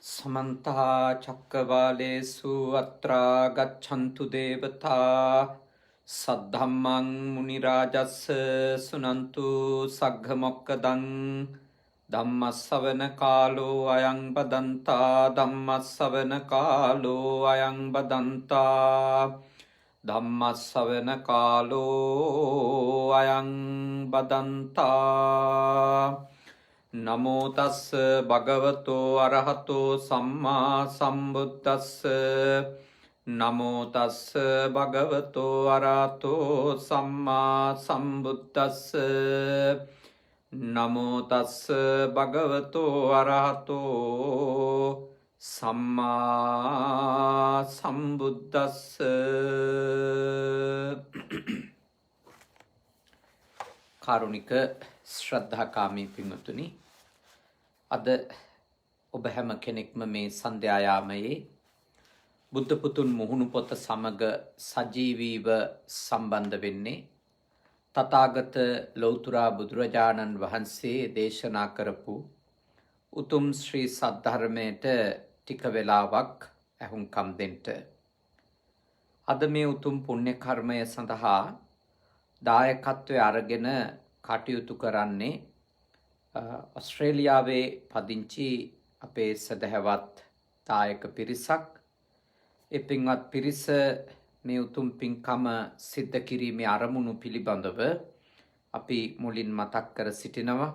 समन्ता चक्रवालेषु अत्रा गच्छन्तु देवता सद्धम्मं मुनिराजस्य सुनन्तु सग्गमोक्कदं धम्मस्सवनकालो अयं बदन्ता धम्मस्सवनकालो अयं बदन्ता धम्मस्सवनकालो अयं बदन्ता नमो तस् भगवतो अरहतो सम्मा सम्बुद्धस् नमो तस् भगवतो अरहतो सम्मा सम्बुद्धस् नमो तस् भगवतो अरहतो सम्मा सम्बुद्धस् කාරුණික ශ්‍රද්ධාකාමී පින්වතුනි, අද ඔබ හැම කෙනෙක්ම මේ සන්ධ්‍යායාමයේ බුද්ධ පුතුන් මුහුණු පොත සමග සජීවීව සම්බන්ධ වෙන්නේ තථාගත ලෞතුරා බුදුරජාණන් වහන්සේ දේශනා කරපු උතුම් ශ්‍රී සද්ධර්මයට ටික වෙලාවක් ඇහුම්කම් දෙන්න. අද මේ උතුම් පුණ්‍ය කර්මය සඳහා දායකත්වය අරගෙන කටයුතු කරන්නේ ඔස්ට්‍රේලියාවේ පදිංචි අපේ සදහැවත් දායක පිරිසක්. ඒ පින්වත් පිරිස මේ උතුම් පින්කම සිද්ධ කිරීමේ අරමුණු පිළිබඳව අපි මුලින් මතක් කර සිටිනවා.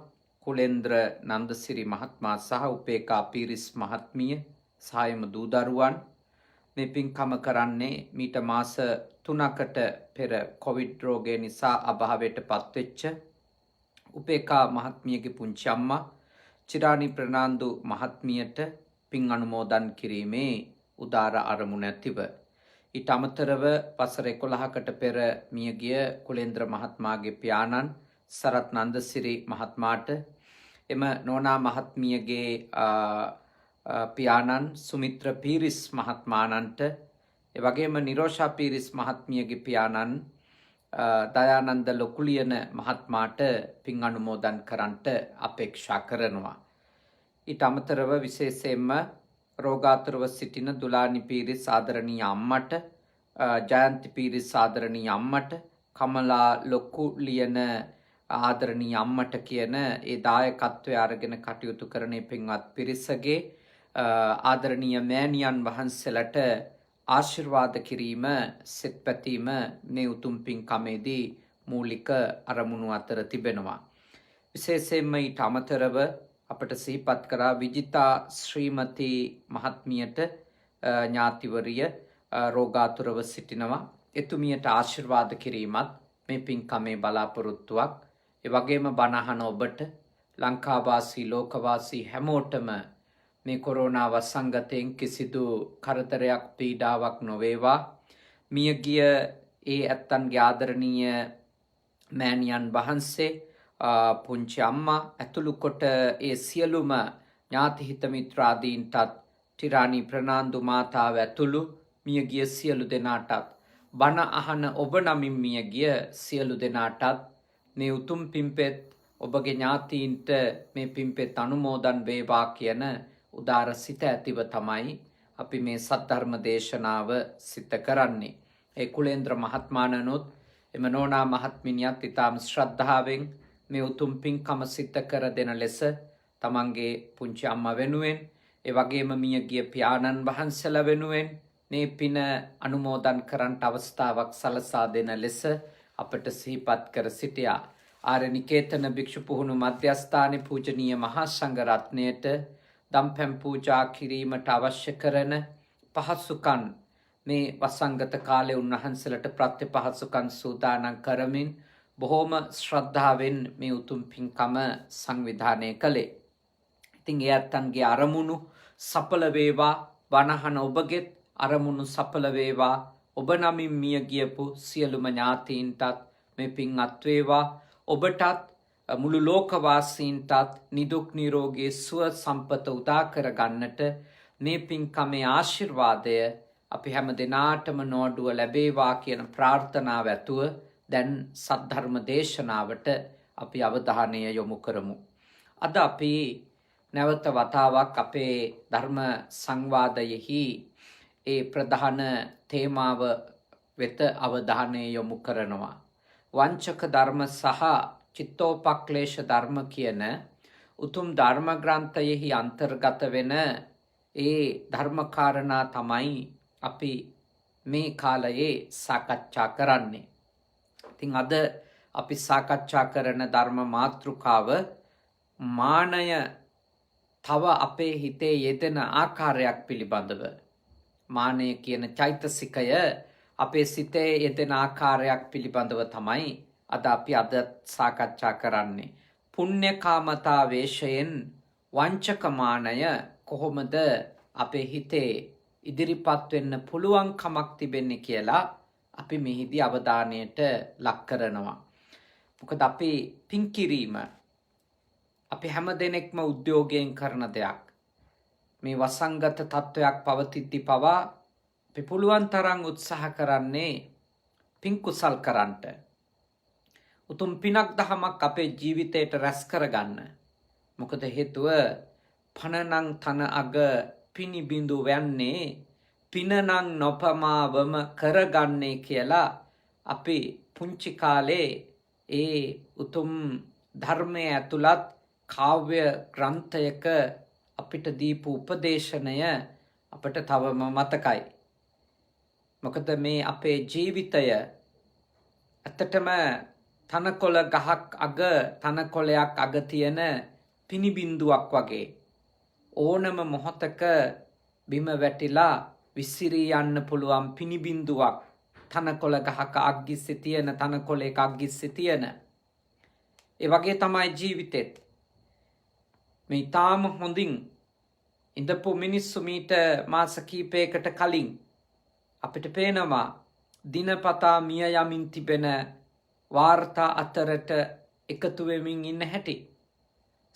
කුලේන්ද්‍ර නන්දසිරි මහත්මයා සහ උපේකා පීරිස් මහත්මිය සහයම දූ දරුවන් මේ පින්කම කරන්නේ මීට මාස 3කට පෙර කොවිඩ් රෝගය නිසා අභාවයට පත්වෙච්ච උපේකා මහත්මියගේ පුංචි අම්මා චිරාණි ප්‍රනාන්දු මහත්මියට පින් අනුමෝදන් කිරීමේ උදාර අරමුණ ඇතිව ඊට අමතරව වසර 11කට පෙර මියගිය කුලේන්ද්‍ර මහත්මයාගේ පියාණන් සරත් නන්දසිරි මහත්මයාට එම නෝනා මහත්මියගේ පියාණන් සුමිත්‍ර පීරිස් මහත්මාණන්ට එවැගේම නිරෝෂා පීරිස් මහත්මියගේ පියාණන් දයානන්ද ලොකුලියන මහත්මයාට පින් අනුමෝදන් කරන්නට අපේක්ෂා කරනවා. ඊට අමතරව විශේෂයෙන්ම රෝගාතුරව සිටින දුලානි පීරිස් ආදරණීය අම්මට, ජයන්ති පීරිස් ආදරණීය අම්මට, කමලා ලොකුලියන ආදරණීය අම්මට කියන ඒ දායකත්වය අරගෙන කටයුතු කරන පින්වත් පිරිසගේ ආදරණීය මෑණියන් වහන්සේලාට ආශිර්වාද කිරීම, සෙත් පැතීම මේ උතුම් පින්කමේදී මූලික අරමුණු අතර තිබෙනවා. විශේෂයෙන්ම ඊට අමතරව අපට සිහිපත් කරා විජිතා ශ්‍රීමති මහත්මියට ඥාතිවරිය රෝගාතුරව සිටිනවා. එතුමියට ආශිර්වාද කිරීමත් මේ පින්කමේ බලාපොරොත්තුවක්. ඒ වගේම බණ අහන ඔබට, ලංකාවාසී ලෝකවාසී හැමෝටම මේ කොරෝනා වසංගතයෙන් කිසිදු කරදරයක් පීඩාවක් නොවේවා. මියගිය ඒ ඇත්තන්ගේ ආදරණීය මෑණියන් වහන්සේ, පුංචි අම්මා ඇතුළු කොට ඒ සියලුම ඥාති හිත මිත්‍රාදීන්ටත්, ටිරාණි ප්‍රනාන්දු මාතාව ඇතුළු මියගිය සියලු දෙනාටත්, බණ අහන ඔබ නමින් මියගිය සියලු දෙනාටත් මේ උතුම් පින්පෙත් ඔබගේ ඥාතීන්ට මේ පින්පෙත් අනුමෝදන් වේවා කියන උදාර සිත ඇතිව තමයි අපි මේ සද්ධර්ම දේශනාව සිත කරන්නේ. ඒ කුලේන්ද්‍ර මහත්මාණනුත් එම නෝනා මහත්මිනියත් ඉතාම ශ්‍රද්ධාවෙන් මේ උතුම් පින්කම සිත කර දෙන ලෙස තමන්ගේ පුංචි අම්මා වෙනුවෙන්, ඒ වගේම මියගිය පියාණන් වහන්සේලා වෙනුවෙන් මේ පින අනුමෝදන් කරන්නට අවස්ථාවක් සලසා දෙන ලෙස අපට සිහිපත් කර සිටියා. ආර්ය නිකේතන භික්ෂු පුහුණු මධ්‍යස්ථානයේ පූජනීය මහා සංඝ රත්නයට දම්පැන් පූජා කිරීමට අවශ්‍ය කරන පහසුකම් මේ වසංගත කාලේ උන්වහන්සේලාට ප්‍රත්‍ය පහසුකම් සූදානම් කරමින් බොහෝම ශ්‍රද්ධාවෙන් මේ උතුම් පින්කම සංවිධානය කළේ. ඉතින් ඒ අත්තන්ගේ අරමුණු සඵල වේවා, වනහන ඔබගෙත් අරමුණු සඵල වේවා. ඔබ නමින් මිය ගියපු සියලුම ඥාතීන්ටත් මේ පින් අත් වේවා. ඔබටත් මුළු ලෝකවාසීන්ටත් නිදුක් නිරෝගී සුව සම්පත උදා කර ගන්නට මේ පින්කමේ ආශිර්වාදය අපි හැම දිනාටම නොඅඩුව ලැබේවා කියන ප්‍රාර්ථනාව ඇතුව දැන් සද්ධර්ම දේශනාවට අපි අවධානය යොමු කරමු. අද අපි නැවත වතාවක් අපේ ධර්ම සංවාදයෙහි ඒ ප්‍රධාන තේමාව වෙත අවධානය යොමු කරනවා. වංචක ධර්ම සහ චිත්තෝපක්ලේශ ධර්ම කියන උතුම් ධර්ම ග්‍රන්ථයෙහි අන්තර්ගත වෙන ඒ ධර්මකාරණා තමයි අපි මේ කාලයේ සාකච්ඡා කරන්නේ. ඉතින් අද අපි සාකච්ඡා කරන ධර්ම මාතෘකාව මානය තව අපේ හිතේ යෙදෙන ආකාරයක් පිළිබඳව. මානය කියන චෛතසිකය අපේ සිතේ යෙදෙන ආකාරයක් පිළිබඳව තමයි අද අපි අද සාකච්ඡා කරන්නේ. පුණ්‍යකාමතා වේශයෙන් වංචක මානය කොහොමද අපේ හිතේ ඉදිරිපත් වෙන්න පුළුවන්කමක් තිබෙන්නේ කියලා අපි මෙහිදී අවධානයට ලක් කරනවා. මොකද අපි පින් කිරීම අපි හැම දෙනෙක්ම උද්‍යෝගයෙන් කරන දෙයක්. මේ වසංගත තත්වයක් පවතිද්දි පවා අපි පුළුවන් තරම් උත්සාහ කරන්නේ පින් කුසල් කරන්නට. උතුම් පිනක් දහමක් අපේ ජීවිතයට රැස් කරගන්න. මොකද හේතුව පනනං තන අග පිනිබිඳු වැන්නේ පිනනං නොපමාවම කරගන්නේ කියලා අපි පුංචි කාලේ ඒ උතුම් ධර්මය ඇතුළත් කාව්‍ය ග්‍රන්ථයක අපිට දීපු උපදේශනය අපට තවම මතකයි. මොකද මේ අපේ ජීවිතය ඇත්තටම තනකොළ ගහක් අග තනකොළයක් අග තියෙන පිනිබින්දුවක් වගේ. ඕනම මොහොතක බිම වැටිලා විසිරී යන්න පුළුවන් පිනිබින්දුවක් තනකොළ ගහක අග්ගිස්සෙ තියෙන තනකොළයක අග්ගිස්සෙ තියෙන. ඒ වගේ තමයි ජීවිතෙත්. මේ ඊටාම හොඳින් ඉඳපු මිනිස්සු මීට මාස කීපයකට කලින් අපිට පේනවා දිනපතා මිය යමින් තිබෙන වාර්තා අතරට එකතු වෙමින් ඉන්න හැටි.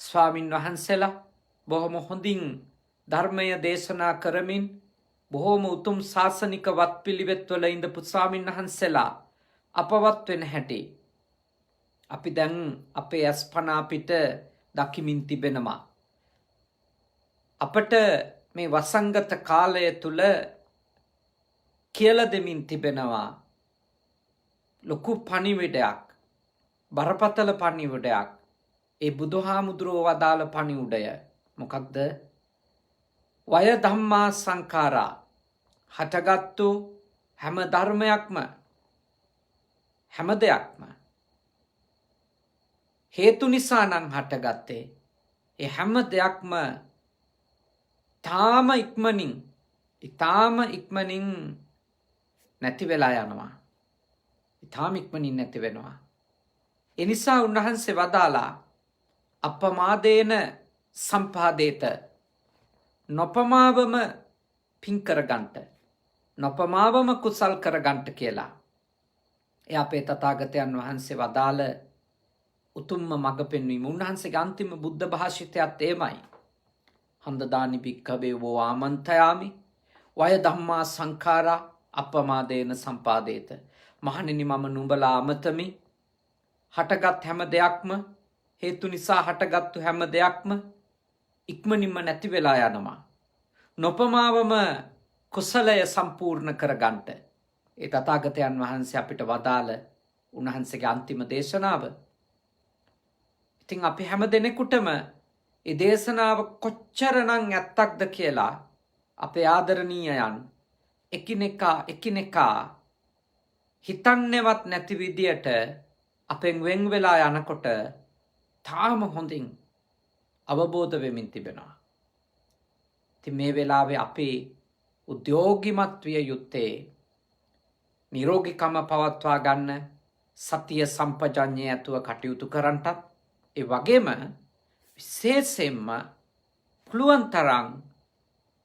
ස්වාමින් වහන්සේලා බොහොම හොඳින් ධර්මය දේශනා කරමින් බොහොම උතුම් ශාසනික වත්පිළිවෙත්වල ඉඳපු ස්වාමින් වහන්සේලා අපවත් වෙන හැටි අපි දැන් අපේ අස්පනා පිට දකිමින් තිබෙනවා. අපට මේ වසංගත කාලය තුල කියලා දෙමින් තිබෙනවා ලොකු පණිවිඩයක්, බරපතල පණිවිඩයක්. ඒ බුදුහාමුදුරුවෝ වදාළ පණිවිඩය මොකක්ද? වය ධම්මා සංඛාරා, හටගත්තු හැම ධර්මයක්ම හැම දෙයක්ම හේතු නිසා නම් හටගත්තේ. ඒ හැම දෙයක්ම ඊටාම ඉක්මනින් නැති වෙලා යනවා. ඊටාම ඉක්මනින් නැති වෙනවා. ඒ නිසා උන්වහන්සේ වදාලා අපමාදේන සම්පාදේත, නොපමාවම පින් කරගන්ට, නොපමාවම කුසල් කරගන්ට කියලා. ඒ අපේ තථාගතයන් වහන්සේ වදාළ උතුම්ම මඟ පෙන්වීම. උන්වහන්සේගේ අන්තිම බුද්ධ භාෂිතයත් එමයයි. හන්දදානි භික්ඛවේ වෝ ආමන්ත්‍රයාමි වය ධම්මා සංඛාරා අපමාදේන සම්පාදේත. මහණෙනි, මම නුඹලා අමතමි. හටගත් හැම දෙයක්ම, හේතු නිසා හටගත්තු හැම දෙයක්ම ඉක්මනින්ම නැති වෙලා යනවා. නොපමාවම කුසලය සම්පූර්ණ කරගන්නට ඒ තථාගතයන් වහන්සේ අපිට වදාළ උන්වහන්සේගේ අන්තිම දේශනාව. ඉතින් අපි හැම දෙනෙකුටම ඒ දේශනාව කොච්චරනම් ඇත්තක්ද කියලා අපේ ආදරණීයයන් එකිනෙකා හිතන්නේවත් නැති විදියට අපෙන් වෙන් වෙලා යනකොට තාම හොඳින් අවබෝධ වෙමින් තිබෙනවා. ඉතින් මේ වෙලාවේ අපි උද්‍යෝගිමත් විය යුත්තේ නිරෝගීකම පවත්වා ගන්න, සතිය සම්පජඤ්ඤය ඇතුව කටයුතු කරන්නටත්, ඒ වගේම විශේෂයෙන්ම පුළුවන් තරම්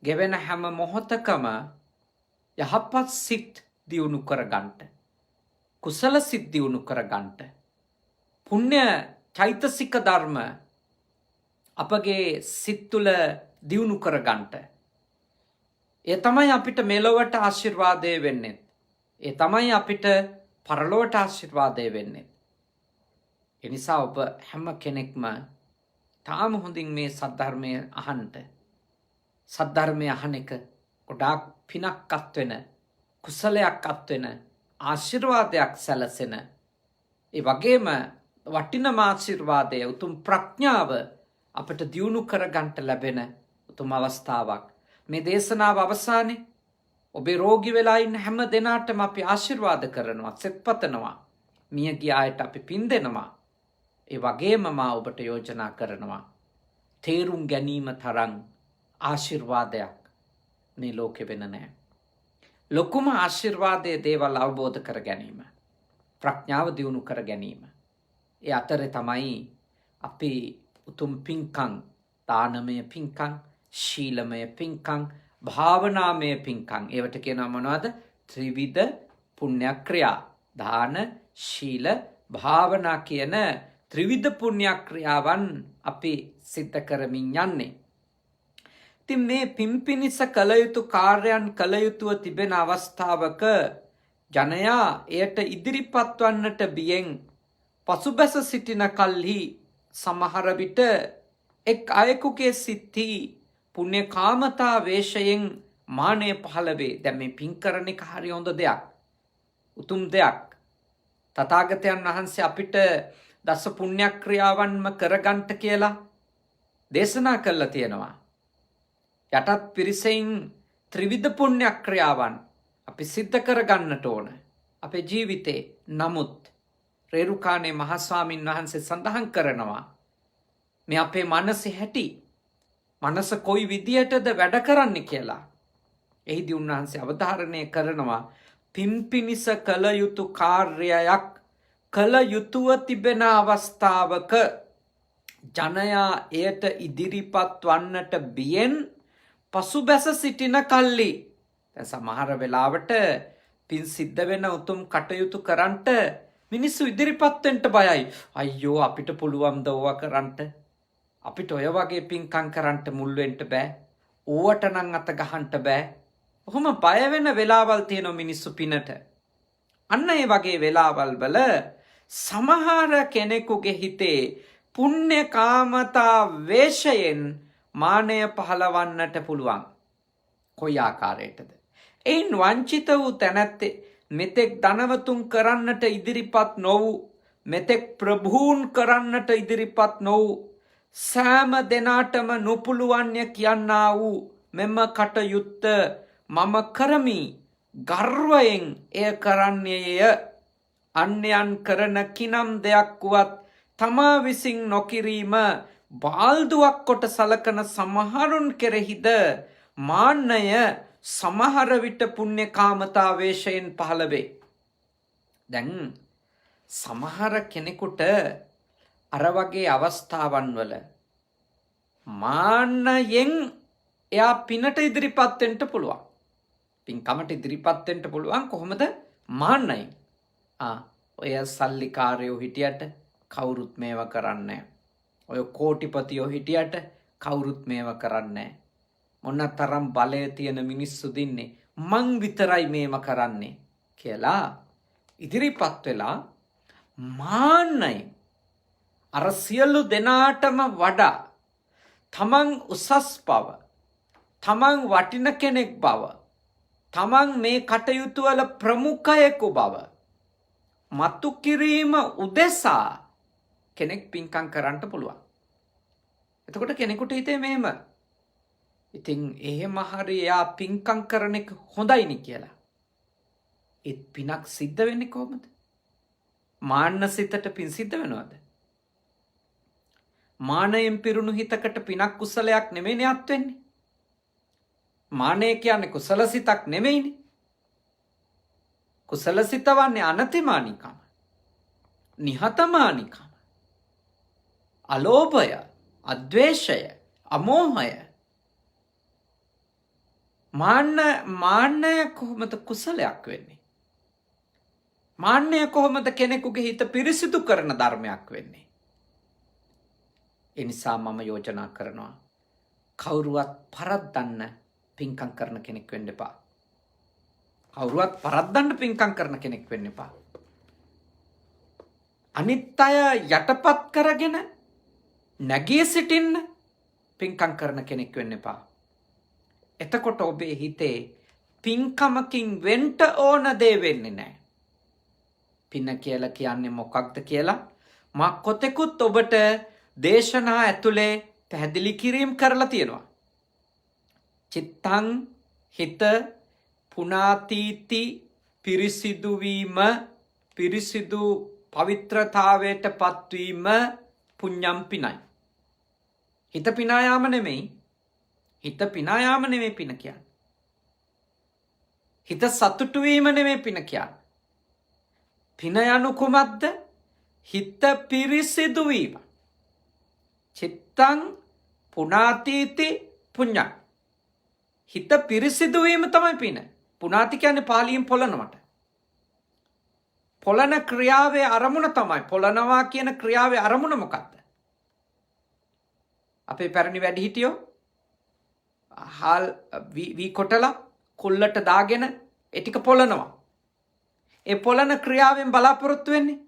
ගෙවෙන හැම මොහොතකම යහපත් සිත් දියුණු කරගන්නට, කුසල සිත් දියුණු කරගන්නට, පුණ්‍ය චෛතසික ධර්ම අපගේ සිත් තුළ දියුණු කරගන්නට. ඒ තමයි අපිට මෙලොවට ආශිර්වාදය වෙන්නේ. ඒ තමයි අපිට පරලොවට ආශිර්වාදය වෙන්නේ. ඒ නිසා ඔබ හැම කෙනෙක්ම තාම හොඳින් මේ සද්ධර්මය අහන්ට සද්ධර්මය අහන එක ගොඩාක් පිනක් අත්වෙන කුසලයක් අත්වෙන ආශිර්වාදයක් සැලසෙන ඒ වගේම වටිනම ආශිර්වාදය උතුම් ප්‍රඥාව අපට දියුණු කරගන්නට ලැබෙන උතුම් අවස්ථාවක්. මේ දේශනාව අවසානයේ ඔබේ රෝගී වෙලා ඉන්න හැම දෙනාටම අපි ආශිර්වාද කරනවා, සෙත්පතනවා, මිය ගිය අයට අපි පින් දෙනවා. ඒ වගේම මා ඔබට යෝජනා කරනවා තේරුම් ගැනීම තරම් ආශිර්වාදයක් මේ ලෝකෙ වෙන නැහැ. ලොකුම ආශිර්වාදයේ දේවල් අවබෝධ කර ගැනීම, ප්‍රඥාව දියුණු කර ගැනීම. ඒ අතරේ තමයි අපි උතුම් පින්කම්, දානමය පින්කම්, ශීලමය පින්කම්, භාවනාමය පින්කම්. ඒවට කියනවා මොනවද? ත්‍රිවිධ පුණ්‍ය ක්‍රියා. දාන, ශීල, භාවනා කියන ත්‍රිවිධ පුණ්‍ය ක්‍රියාවන් අපි සිද්ධ කරමින් යන්නේ. ඉතින් මේ පින්පිනිස කළ යුතු කාර්යයන් කළ යුතුව තිබෙන අවස්ථාවක ජනයා එයට ඉදිරිපත් වන්නට බියෙන් පසුබැස සිටින කල්හි සමහර විට එක් අයෙකුගේ සිත්හි පුණ්‍ය කාමතා වේශයෙන් මානය පහළ වේ. දැන් මේ පින් කරන එක හරි හොඳ දෙයක්, උතුම් දෙයක්. තථාගතයන් වහන්සේ අපිට දස පුණ්‍ය ක්‍රියාවන්ම කරගන්නට කියලා දේශනා කළා තියෙනවා. යටත් පිරිසෙන් ත්‍රිවිධ පුණ්‍ය ක්‍රියාවන් අපි සිද්ධ කරගන්නට ඕන අපේ ජීවිතේ. නමුත් රේරුකානේ මහ ස්වාමින් වහන්සේ සඳහන් කරනවා මේ අපේ මනසේ හැටි, මනස කොයි විදියටද වැඩ කරන්නේ කියලා. එහිදී උන්වහන්සේ අවධාරණය කරනවා පින්පිනිස කළ යුතු කාර්යයක් කළ යුතුව තිබෙන අවස්ථාවක ජනයා එයට ඉදිරිපත් වන්නට බියෙන් පසුබැස සිටින කල්ලි. දැන් සමහර වෙලාවට පින් සිද්ධ වෙන උතුම් කටයුතු කරන්නට මිනිස්සු ඉදිරිපත් වෙන්න බයයි. අයියෝ අපිට පුළුවන් ද ඕවා කරන්නට? අපිට ඔය වගේ පින්කම් කරන්නට මුල් වෙන්න බෑ. ඕවට නම් අත ගහන්න බෑ. ඔහොම බය වෙන වෙලාවල් තියෙන මිනිස්සු පිනට. අන්න ඒ වගේ වෙලාවල් වල සමහර කෙනෙකුගේ හිතේ පුණ්‍ය කාමතා වේශයෙන් මානය පහළවන්නට පුළුවන්. කොයි ආකාරයටද? එයින් වංචිත වූ තැනැත්තේ මෙතෙක් ධනවතුන් කරන්නට ඉදිරිපත් නොවූ, මෙතෙක් ප්‍රභූන් කරන්නට ඉදිරිපත් නොවූ, සෑම දෙනාටම නොපුළුවන්ය කියන්නා වූ මෙම කටයුත්ත මම කරමි, ගර්වයෙන් එය කරන්නේය. අන්‍යයන් කරන කිනම් දෙයක් වුවත් තමා විසින් නොකිරීම බාල්දුවක් කොට සලකන සමහරුන් කෙරෙහිද මාන්නය සමහර විට පුණ්‍ය කාමතා වේශයෙන් පහළ වේ. දැන් සමහර කෙනෙකුට අර වගේ අවස්ථාවන් වල මාන්නයෙන් එයා පිනට ඉදිරිපත් වෙන්න පුළුවන්. පින්කමට ඉදිරිපත් වෙන්න පුළුවන්. කොහොමද? මාන්නයෙන්. ඔය සල්ලිකාරයෝ හිටියට කවුරුත් මේවා කරන්නේ නැහැ. ඔය කෝටිපතියෝ හිටියට කවුරුත් මේවා කරන්නේ නැහැ. මොන තරම් බලය තියෙන මිනිස්සු දින්නේ මං විතරයි මේව කරන්නේ කියලා ඉදිරිපත් වෙලා මාන්නයි අර සියලු දෙනාටම වඩා තමන් උසස් බව, තමන් වටින කෙනෙක් බව, තමන් මේ කටයුතු වල ප්‍රමුඛයෙකු බව මතු කිරීම උදෙසා කෙනෙක් පින්කම් කරන්න පුළුවන්. එතකොට කෙනෙකුට හිතේ මෙහෙම, ඉතින් එහෙම හරි එයා පින්කම් කරන එක හොඳයිනි කියලා. ඒත් පිනක් සිද්ධ වෙන්නේ කොහොමද? මාන්න සිතට පින් සිද්ධ වෙනවද? මානයෙන් පිරුණු හිතකට පිනක් කුසලයක් නෙමෙයිනේ අත් වෙන්නේ. මානය කියන්නේ කුසල සිතක් නෙමෙයිනේ. කුසල සිත වන්නේ අනතිමානිකම, නිහතමානිකම, අලෝභය, අද්වේෂය, අමෝහය. මාන්නය කොහොමද කුසලයක් වෙන්නේ? මාන්නය කොහොමද කෙනෙකුගේ හිත පිරිසිදු කරන ධර්මයක් වෙන්නේ? ඒ නිසා මම යෝජනා කරනවා කවුරුවත් පරද්දන්න පින්කම් කරන කෙනෙක් වෙන්න එපා. කවුරුවත් පරද්දන්න පින්කම් කරන කෙනෙක් වෙන්න එපා. අනිත් අය යටපත් කරගෙන නැගී සිටින්න පින්කම් කරන කෙනෙක් වෙන්න එපා. එතකොට ඔබේ හිතේ පින්කමකින් වෙන්ට ඕන දේ වෙන්නේ නැහැ. පින කියලා කියන්නේ මොකක්ද කියලා මා කොතෙකුත් ඔබට දේශනා ඇතුලේ පැහැදිලි කිරීම කරලා තියෙනවා. චිත්තං හිත පුනාතීති පිරිසිදු වීම පිරිසිදු පවිත්‍රතාවයට පත්වීම පුඤ්ඤම් පිනයි. හිත පිනා යාම නෙමෙයි. හිත පිනා යාම නෙමෙයි පින කියන්නේ. හිත සතුටු වීම නෙමෙයි පින කියන්නේ. පින යනු කුමක්ද? හිත පිරිසිදු වීම. චිත්තං පුනාතීති පුඤ්ඤං. හිත පිරිසිදු වීම තමයි පින. පුනාති කියන්නේ පාලියෙන් පොළනවට. පොළන ක්‍රියාවේ අරමුණ තමයි. පොළනවා කියන ක්‍රියාවේ අරමුණ මොකක්ද? අපේ පැරණි වැඩිහිටියෝ හාල් වී කොටලා කුල්ලට දාගෙන ඒ ටික පොළනවා. ඒ පොළන ක්‍රියාවෙන් බලාපොරොත්තු වෙන්නේ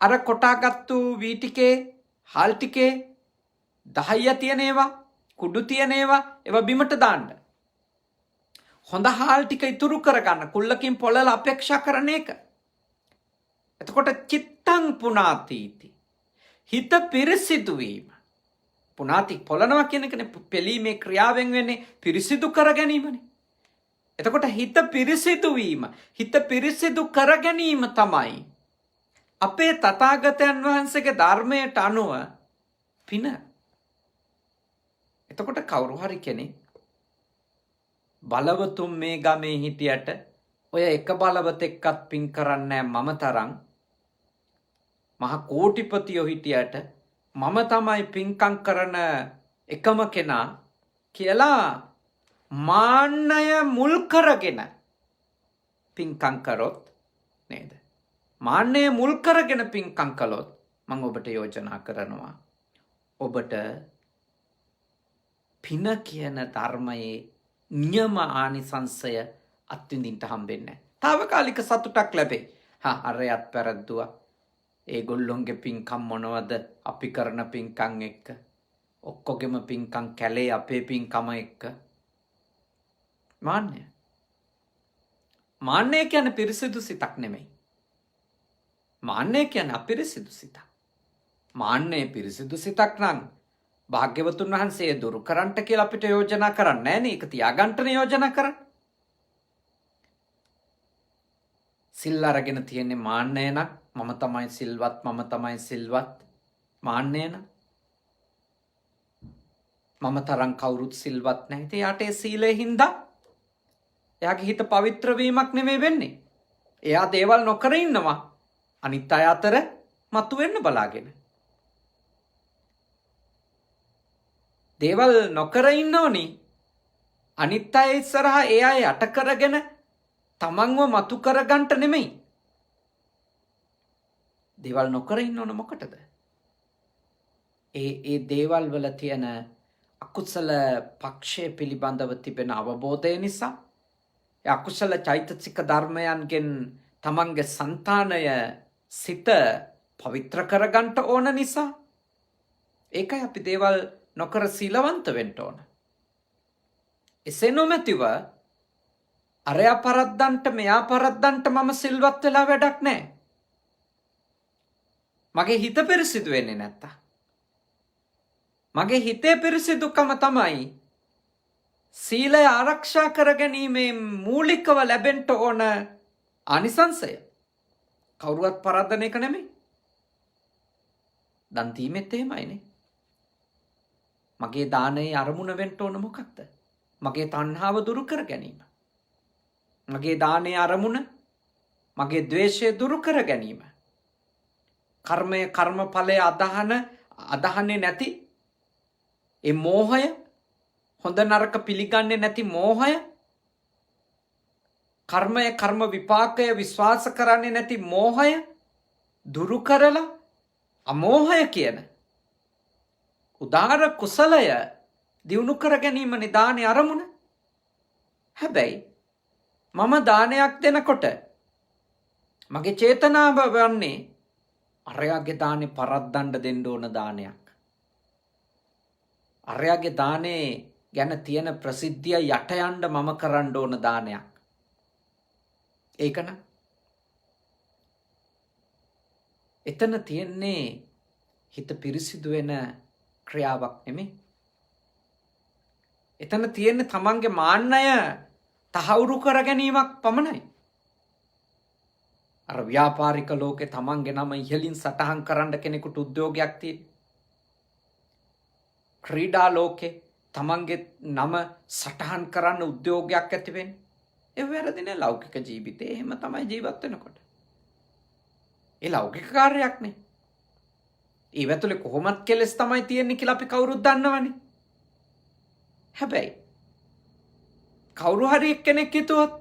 අර කොටාගත්තු වී ටිකේ හාල් ටිකේ දහය තියෙන ඒවා කුඩු තියෙන ඒවා බිමට දාන්න. හොඳ හාල් ටික ඉතුරු කරගන්න කුල්ලකින් පොළලා අපේක්ෂා කරන එක. එතකොට චිත්තං පුනාතීති. හිත පිරිසිදු වීම. පුනාති පොළනවා කියන එකනේ පෙලීමේ ක්‍රියාවෙන් වෙන්නේ පිරිසිදු කර ගැනීමනේ. එතකොට හිත පිරිසිදු වීම, හිත පිරිසිදු කර ගැනීම තමයි අපේ තථාගතයන් වහන්සේගේ ධර්මයට අනුව පින. එතකොට කවුරු හරි කෙනෙක් බලවතුන් මේ ගමේ හිටියට ඔය එක බලවතෙක්වත් පින් කරන්නේ මම තරම් මහා කෝටිපතියෝ හිටියට මම තමයි පින්කම් කරන එකම කෙනා කියලා මාන්නය මුල් කරගෙන පින්කම් කරොත් නේද? මාන්නය මුල් කරගෙන පින්කම් කළොත් මම ඔබට යෝජනා කරනවා ඔබට පින කියන ධර්මයේ නියම ආනිසංසය අත්විඳින්න හම්බෙන්නේ නැහැ. తాවකාලික සතුටක් ලැබේ. අරයත් පෙරද්දුවා. ඒගොල්ලොන්ගේ පින්කම් මොනවද? අපි කරන පින්කම් එක්ක. ඔක්කොගෙම පින්කම් කැලේ අපේ පින්කම එක්ක. මාන්නය. මාන්නය කියන්නේ පිරිසිදු සිතක් නෙමෙයි. මාන්නය කියන්නේ අපිරිසිදු සිතක්. මාන්නය පිරිසිදු සිතක් නම් භාග්‍යවතුන් වහන්සේ දුරු කරන්නට කියලා අපිට යෝජනා කරන්නේ නැහැ නේ. ඒක තියාගන්න යෝජනා කරන්නේ. සිල් අරගෙන තියෙන්නේ මාන්නය නම් මම තමයි සිල්වත් මම තමයි සිල්වත් මාන්නය නම් මම තරම් කවුරුත් සිල්වත් නැහැ. ඉතින් යාට ඒ සීලේ හින්දා එයාගේ හිත පවිත්‍ර වීමක් නෙමෙයි වෙන්නේ. එයා දේවල් නොකර ඉන්නවා අනිත් අය අතර මතුවෙන්න බලාගෙන. දේවල් නොකර ඉන්නෝනි අනිත් අය ඉස්සරහා ඒ අය යට කරගෙන තමන්ව මතු කරගන්න නෙමෙයි. දේවල් නොකර ඉන්න ඕන මොකටද? ඒ දේවල් වල තියෙන අකුසල පක්ෂය පිළිබඳව තිබෙන අවබෝධය නිසා ඒ අකුසල චෛතසික ධර්මයන්ගෙන් තමන්ගේ సంతානය සිත පවිත්‍ර කරගන්න ඕන නිසා ඒකයි අපි දේවල් නොකර සීලවන්ත වෙන්න ඕන. එසේ නොමැතිව අරයා පරද්දන්ට මෙයා පරද්දන්ට මම සිල්වත් වෙලා වැඩක් නැහැ. මගේ හිත පිරිසිදු වෙන්නේ නැත්තම්. මගේ හිතේ පිරිසිදුකම තමයි සීලය ආරක්ෂා කර ගැනීමේ මූලිකව ලැබෙන්න ඕන ආනිසංසය. කවුරුවත් පරද්දන එක නෙමෙයි. දන් දීමෙත් එහෙමයිනේ. මගේ දානයේ අරමුණ වෙන්න ඕන මොකක්ද? මගේ තණ්හාව දුරු කර ගැනීම. මගේ දානයේ අරමුණ මගේ ද්වේෂය දුරු කර ගැනීම. කර්මය කර්මඵලය අදහන්නේ නැති ඒ මෝහය, හොඳ නරක පිළිගන්නේ නැති මෝහය, කර්මය කර්ම විපාකය විශ්වාස කරන්නේ නැති මෝහය දුරු කරලා අමෝහය කියන උදාර කුසලය දියුණු කර ගැනීම නිදානේ අරමුණ. හැබැයි මම දානයක් දෙනකොට මගේ චේතනාව වන්නේ අරයාගේ දානේ පරද්දන්න දෙන්න ඕන දානයක්. අරයාගේ දානේ ගැන තියෙන ප්‍රසිද්ධිය යට යන්න මම කරන්න ඕන දානයක්. ඒකන එතන තියෙන්නේ හිත පිරිසිදු වෙන ක්‍රියාවක් නෙමෙයි. එතන තියෙන්නේ තමන්ගේ මාන්නය තහවුරු කර ගැනීමක් පමණයි. අර ව්‍යාපාරික ලෝකේ තමන්ගේ නම ඉහළින් සටහන් කරන්න කෙනෙකුට උද්‍යෝගයක් තියෙන. ක්‍රීඩා ලෝකේ තමන්ගේ නම සටහන් කරන්න උද්‍යෝගයක් ඇති වෙන්නේ. ඒ වැරදිනේ ලෞකික ජීවිතේ එහෙම තමයි ජීවත් වෙනකොට. ඒ ලෞකික කාර්යයක් නේ. ඒ වැතුලේ කොහොමත් කෙලස් තමයි තියෙන්නේ කියලා අපි කවුරුත් දන්නවනේ. හැබැයි කවුරු හරි එක්කෙනෙක් හිතුවොත්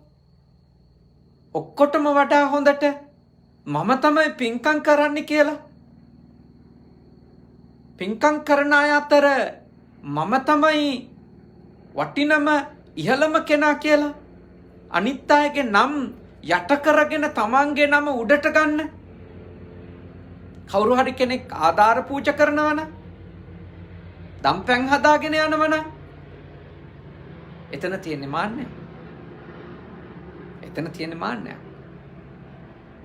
ඔක්කොටම වඩා හොඳට මම තමයි පින්කම් කරන්නේ කියලා. පින්කම් කරන අය අතර මම තමයි වටිනම ඉහළම කෙනා කියලා අනිත් අයගේ නම් යට කරගෙන තමන්ගේ නම උඩට ගන්න කවුරු හරි කෙනෙක් ආධාර පූජා කරනවා නම් දම්පැන් හදාගෙන යනවා නම් එතන තියෙන්නේ මාන්නය. එතන තියෙන්නේ මාන්නය.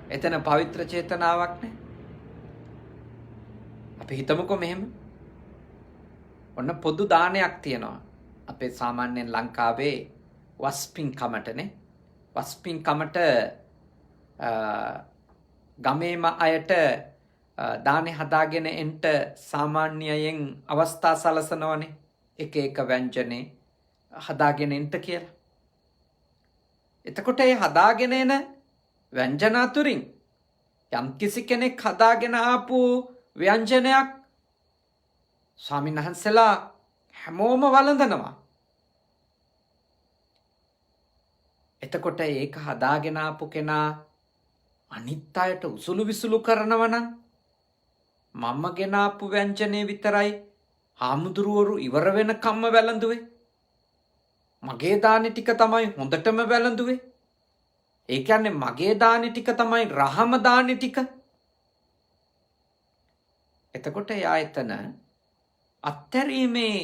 එතන පවිත්‍ර චේතනාවක් නෑ. අපි හිතමුකෝ මෙහෙම. ඔන්න පොදු දානයක් තියෙනවා. අපේ සාමාන්‍යයෙන් ලංකාවේ වස්පින්කමටනේ. වස්පින්කමට ගමේම අයට දානේ හදාගෙන එන්ට සාමාන්‍යයෙන් අවස්ථා සලසනවනේ. එක එක ව්‍යංජනේ හදාගෙන එන්ට කියලා. එතකොට ඒ හදාගෙන එන ව්‍යංජන අතුරින් යම්කිසි කෙනෙක් හදාගෙන ආපු ව්‍යංජනයක් ස්වාමීන් වහන්සේලා හැමෝම වළඳනවා. එතකොට ඒක හදාගෙන ආපු කෙනා අනිත් අයට උසුළු විසුළු කරනවා නම් මම ගෙන ආපු ව්‍යංජනේ විතරයි හාමුදුරුවරු ඉවර වෙනකම්ම වැළඳුවේ. මගේ දානි ටික තමයි හොඳටම වැළඳුවේ. ඒ කියන්නේ මගේ දානි ටික තමයි රහම දානි ටික. එතකොට එයා එතන අත්හැරීමේ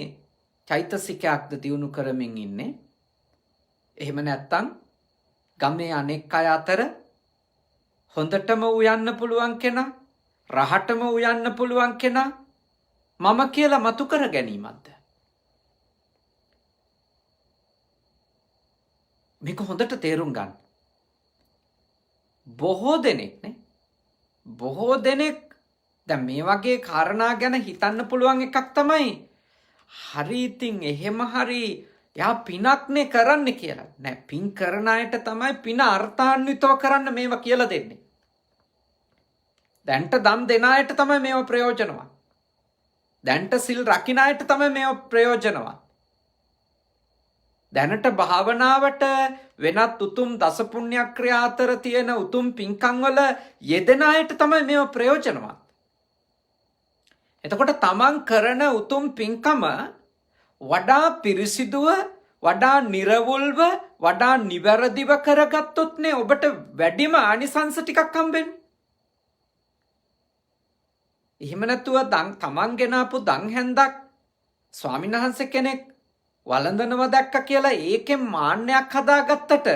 චෛතසිකයක්ද දියුණු කරමින් ඉන්නේ. එහෙම නැත්තම් ගමේ අනෙක් අය අතර හොඳටම උයන්න පුළුවන් කෙනා, රහටම උයන්න පුළුවන් කෙනා මම කියලා මතු කර ගැනීමක්ද? මේක හොඳට තේරුම් ගන්න. බොහෝ දෙනෙක් දැන් මේ වගේ කාරණා ගැන හිතන්න පුළුවන් එකක් තමයි හරි ඉතින් එහෙම හරි යා පිනක්නේ කරන්නේ කියලා. නෑ, පින් කරන අයට තමයි පින අර්ථාන්විතව කරන්න මේවා කියලා දෙන්නේ. දැන්ට දන් දෙන අයට තමයි මේවා ප්‍රයෝජනවත්. දැන්ට සිල් රකින්න අයට තමයි මේවා ප්‍රයෝජනවත්. දැනට භාවනාවට වෙනත් උතුම් දස පුණ්‍ය ක්‍රියා අතර තියෙන උතුම් පින්කම් වල යෙදෙන අයට තමයි මේවා ප්‍රයෝජනවත්. එතකොට තමන් කරන උතුම් පින්කම වඩා පිරිසිදුව, වඩා නිර්වුල්ව, වඩා නිවැරදිව කරගත්තොත් නේ ඔබට වැඩිම ආනිසංස ටිකක් හම්බෙන්නේ. එහෙම නැතුව තමන් ගෙනාපු දන් හැන්දක් ස්වාමීන් වහන්සේ කෙනෙක් වළඳනවා දැක්ක කියලා ඒකෙන් මාන්නයක් හදාගත්තට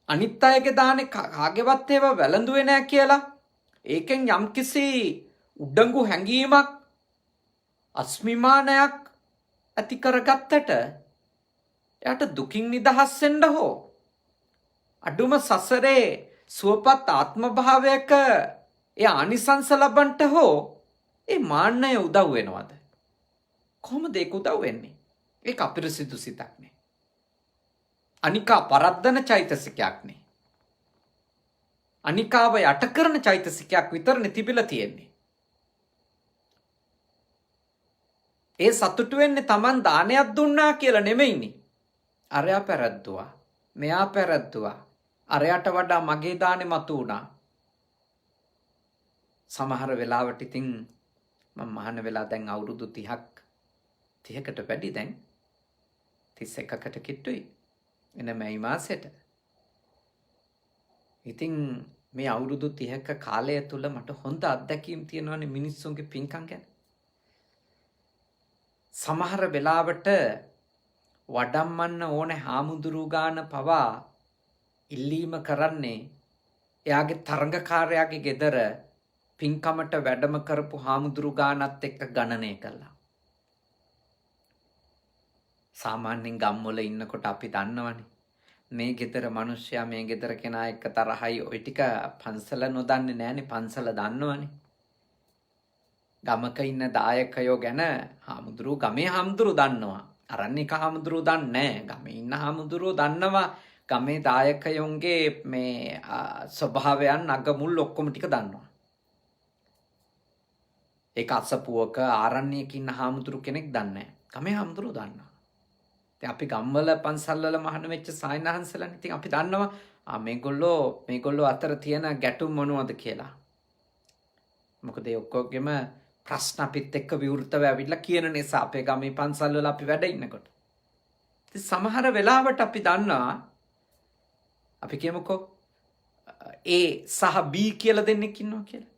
අනිත් අයගේ දානේ කාගේවත් ඒවා වැළඳුවේ නැහැ කියලා ඒකෙන් යම්කිසි උඩඟු හැඟීමක් අස්මිමානයක් ඇති කරගත්තට එයාට දුකින් නිදහස් වෙන්න හෝ අඩුම සසරේ සුවපත් ආත්ම භාවයක ඒ ආනිසංස ලබන්නට හෝ ඒ මාන්නය උදව් වෙනවද? කොහොමද ඒක උදව් වෙන්නේ? ඒක අපිරිසිදු සිතක් නේ. අනිකා පරද්දන චෛතසිකයක් නේ. අනිකාව යට කරන චෛතසිකයක් විතරනේ තිබිලා තියෙන්නේ. ඒ සතුටු වෙන්නේ Taman දානයක් දුන්නා කියලා නෙමෙයිනේ. අරයා පැරද්දුවා. මෙයා පැරද්දුවා. අරයට වඩා මගේ දානේ මතු වුණා. සමහර වෙලාවට ඉතින් මම මහාන වෙලා දැන් අවුරුදු 30කට වැඩි දැන් 31කට කිට්ටුයි. එන මේ මාසෙට. ඉතින් මේ අවුරුදු 30ක කාලය තුල මට හොඳ අත්දැකීම් තියෙනවානේ මිනිස්සුන්ගේ පින්කම් ගැන. සමහර වෙලාවට වඩම්මන්න ඕන හාමුදුරු ගාන පවා ඉල්ලීම කරන්නේ එයාගේ තරඟකාරයාගේ ගෙදර පින්කමට වැඩම කරපු හාමුදුරු ගානත් එක්ක ගණනය කළා. සාමාන්‍යයෙන් ගම්වල ඉන්නකොට අපි දන්නවනේ මේ ගෙදර මිනිස්සයා මේ ගෙදර කෙනා එක්ක තරහයි ওই ටික පන්සල නොදන්නේ නැහනේ පන්සල දන්නවනේ. ගමක ඉන්න දායකයෝ ගැන ගමේ හාමුදුරු දන්නවා. අරණ්‍යක හාමුදුරු දන්නේ නැහැ. ගමේ ඉන්න හාමුදුරුවෝ දන්නවා. ගමේ දායකයන්ගේ මේ ස්වභාවයන් අගමුල් ඔක්කොම ටික දන්නවා. ඒක අසපුවක ආරණ්‍යයක ඉන්න හාමුදුරු කෙනෙක් දන්නේ නැහැ. ගමේ හාමුදුරුවෝ දන්නවා. ඉතින් අපි ගම්වල පන්සල්වල මහාන වෙච්ච සායනහන්සලන් ඉතින් අපි දන්නවා මේගොල්ලෝ අතර තියෙන ගැටුම් මොනවද කියලා. මොකද ඒ ඔක්කොගෙම ප්‍රශ්න අපිත් එක්ක විවෘතව ඇවිල්ලා කියන නිසා අපේ ගමේ පන්සල්වල අපි වැඩ ඉන්නකොට. ඉතින් සමහර වෙලාවට අපි දන්නවා අපි කියමුකෝ A සහ B කියලා දෙන්නෙක් ඉන්නවා කියලා.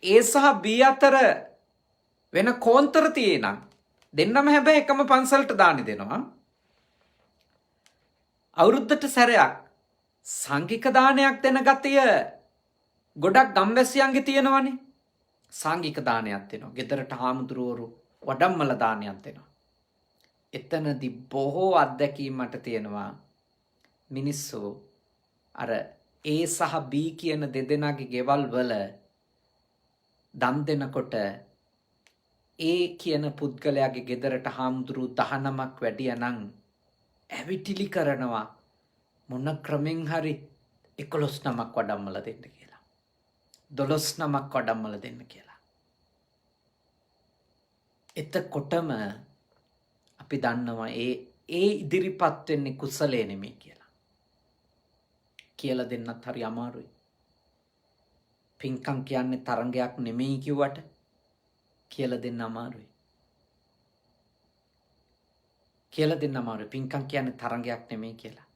A සහ B අතර වෙන කෝන්තර තියෙනම් දෙන්නම හැබැයි එකම පන්සලට දානි දෙනවා. අවුරුද්දට සැරයක් සංඝික දානයක් දෙන ගතිය ගොඩක් ගම්වැසියන්ගේ තියෙනවනේ. සංඝික දානයක් දෙනවා. ගෙදරට හාමුදුරුවරු වඩම්මල දානයක් දෙනවා. එතනදී බොහෝ අත්දැකීම් මට තියෙනවා. මිනිස්සු අර A සහ B කියන දෙදෙනාගේ ගෙවල් වල දන් දෙනකොට ඒ කියන පුද්ගලයාගේ ගෙදරට හාමුදුරු 19ක් වැඩිය නම් ඇවිටිලි කරනවා මොන ක්‍රමෙන් හරි 11 නමක් වඩම්මල දෙන්න කියලා. 12 නමක් වඩම්මල දෙන්න කියලා. එතකොටම අපි දන්නවා ඒ ඉදිරිපත් වෙන්නේ කුසලයේ නෙමෙයි කියලා. කියලා දෙන්නත් හරි අමාරුයි. පින්කම් කියන්නේ තරංගයක් නෙමෙයි කිව්වට කියලා දෙන්න අමාරුයි. කියලා දෙන්න අමාරුයි. පින්කම් කියන්නේ තරංගයක් නෙමෙයි කියලා.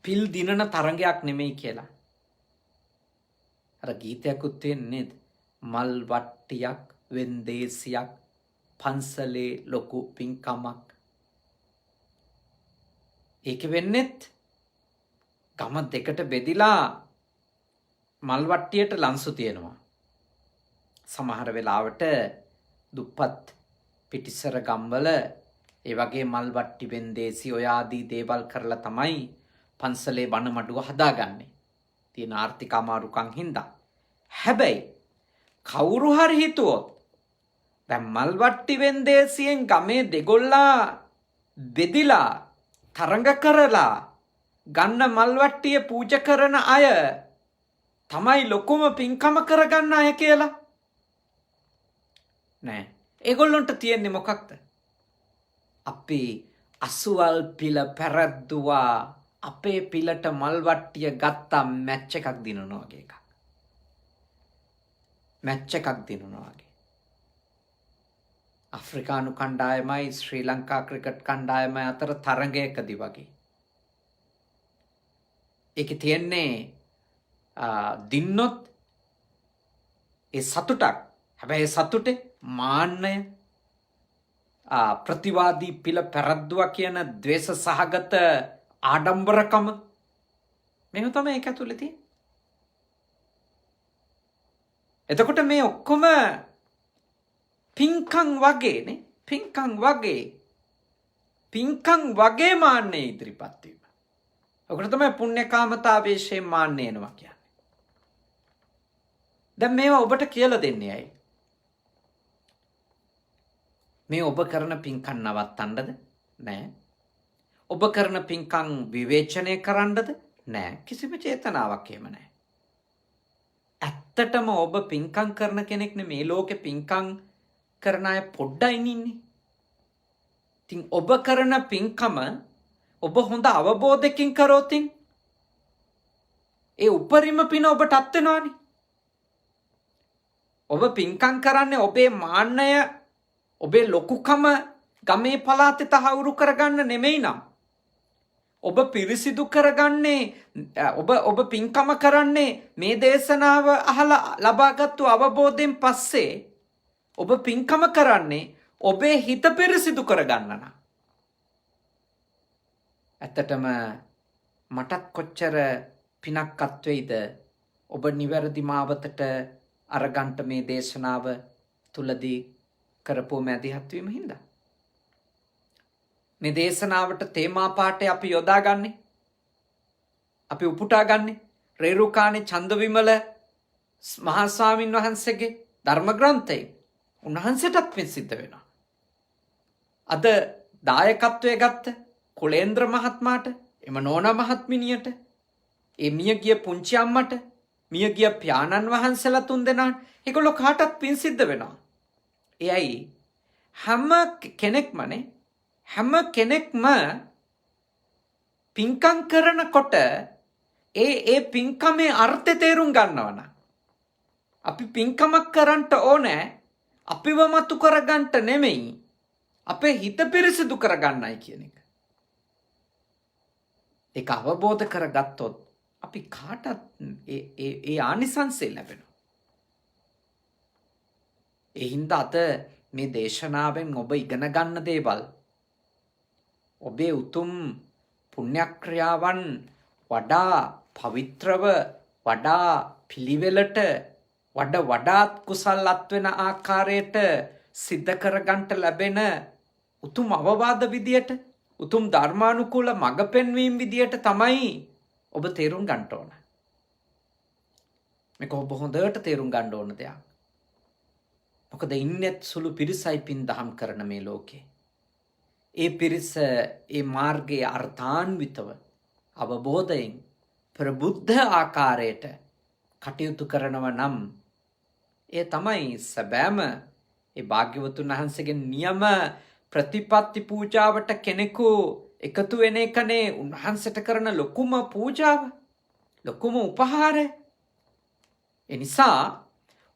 පිල් දිනන තරංගයක් නෙමෙයි කියලා. අර ගීතයක්ත් තියෙන්නේ මල් වට්ටියක් වෙන්දේසියක් පන්සලේ ලොකු පින්කමක්. ඒක වෙන්නේත් ගම දෙකට බෙදිලා මල් වට්ටියට ලන්සු තියෙනවා. සමහර වෙලාවට දුප්පත් පිටිසර ගම්වල ඒ වගේ මල් වට්ටි වෙන්දේසි ඔය ආදී දේවල් කරලා තමයි පන්සලේ බණ මඩුව හදාගන්නේ. තියෙන ආර්ථික අමාරුකම් හින්දා. හැබැයි කවුරු හරි හිතුවොත් දැන් මල් වට්ටි වෙන්දේසියෙන් ගමේ දෙගොල්ලා බෙදිලා තරඟ කරලා ගන්න මල් වට්ටිය පූජා කරන අය තමයි ලොකුම පින්කම කරගන්න අය කියලා. නෑ. ඒගොල්ලොන්ට තියෙන්නේ මොකක්ද? අපි අසුවල් පිළ පැරද්දුවා අපේ පිළට මල් වට්ටිය ගත්තා මැච් එකක් දිනනවා වගේ එකක්. මැච් එකක් දිනනවා වගේ. අප්‍රිකානු කණ්ඩායමයි ශ්‍රී ලංකා ක්‍රිකට් කණ්ඩායමයි අතර තරඟයකදී වගේ. ඒකේ තියෙන්නේ දින්නොත් ඒ සතුටක්. හැබැයි සතුටේ මාන්නය ප්‍රතිවාදී පිළ පැරද්දුවා කියන ද්වේෂ සහගත ආඩම්බරකම මේව තමයි ඒක ඇතුලේ තියෙන්නේ. එතකොට මේ ඔක්කොම පින්කම් වගේනේ. පින්කම් වගේ මාන්නේ ඉදිරිපත් වීම. ඔකට තමයි පුණ්‍යකාමතාවේශයෙන් මාන්නේ එනවා කියන්නේ. දැන් මේවා ඔබට කියලා දෙන්නේ ඇයි? මේ ඔබ කරන පින්කම් නවත්තන්නද? නෑ. ඔබ කරන පින්කම් විවේචනය කරන්නද? නෑ. කිසිම චේතනාවක් එහෙම නෑ. ඇත්තටම ඔබ පින්කම් කරන කෙනෙක් නේ මේ ලෝකේ පින්කම් කරන අය පොඩ්ඩයි ඉන්නේ. ඉතින් ඔබ කරන පින්කම ඔබ හොඳ අවබෝධයකින් කරොත් ඒ උපරිම පින ඔබටත් වෙනවනේ. ඔබ පින්කම් කරන්නේ ඔබේ මාන්නය ඔබේ ලොකුකම ගමේ පළාතේ තහවුරු කරගන්න නෙමෙයි නම් ඔබ පිරිසිදු කරගන්නේ ඔබ පින්කම කරන්නේ මේ දේශනාව අහලා ලබාගත්තු අවබෝධයෙන් පස්සේ ඔබ පින්කම කරන්නේ ඔබේ හිත පිරිසිදු කරගන්න නම් ඇත්තටම මටත් කොච්චර පිනක්වත් වෙයිද ඔබ නිවැරදි මාවතට අරගන්ට මේ දේශනාව තුලදී කරපු මැදිහත් වීම හින්දා. මේ දේශනාවට තේමා පාඨය අපි යොදාගන්නේ. අපි උපුටාගන්නේ රේරුකාණේ චන්දවිමල මහා ස්වාමින් වහන්සේගේ ධර්ම ග්‍රන්ථයේ උන්වහන්සේටත් පින් සිද්ධ වෙනවා. අද දායකත්වයේ ගත්ත කුලේන්ද්‍ර මහත්මයාට එම නෝනා මහත්මිනියට ඒ මියගිය පුංචි අම්මට මියගිය පියාණන් වහන්සේලා තුන්දෙනාට ඒගොල්ලෝ කාටත් පින් සිද්ධ වෙනවා. එයයි හැම කෙනෙක්ම පින්කම් කරනකොට ඒ පින්කමේ අර්ථය තේරුම් ගන්නවනම් අපි පින්කමක් කරන්නට ඕනේ අපිව මතු කරගන්නට නෙමෙයි අපේ හිත පිරිසිදු කරගන්නයි කියන එක. ඒක අවබෝධ කරගත්තොත් අපි කාටත් ඒ ආනිසංසය ලැබෙනවා. ඒ හින්දා අද මේ දේශනාවෙන් ඔබ ඉගෙන ගන්න දේවල් ඔබේ උතුම් පුණ්‍යක්‍රියාවන් වඩා පවිත්‍රව වඩා පිළිවෙලට වඩාත් කුසල් අත්වෙන ආකාරයට සිද්ධ කරගන්නට ලැබෙන උතුම් අවවාද විදියට උතුම් ධර්මානුකූල මඟ පෙන්වීම විදියට තමයි ඔබ තේරුම් ගන්න ඕන. මේක ඔබ හොඳට තේරුම් ගන්න ඕන දෙයක්. මොකද ඉන්නේ සුළු පිරිසයි පින් දහම් කරන මේ ලෝකේ. ඒ පිරිස ඒ මාර්ගයේ අර්ථාන්විතව අවබෝධයෙන් ප්‍රබුද්ධ ආකාරයට කටයුතු කරනවා නම් ඒ තමයි සැබෑම ඒ භාග්‍යවතුන් වහන්සේගේ නියම ප්‍රතිපත්ති පූජාවට කෙනෙකු එකතු වෙන එකනේ උන්වහන්සේට කරන ලොකුම පූජාව, ලොකුම උපහාරය. ඒ නිසා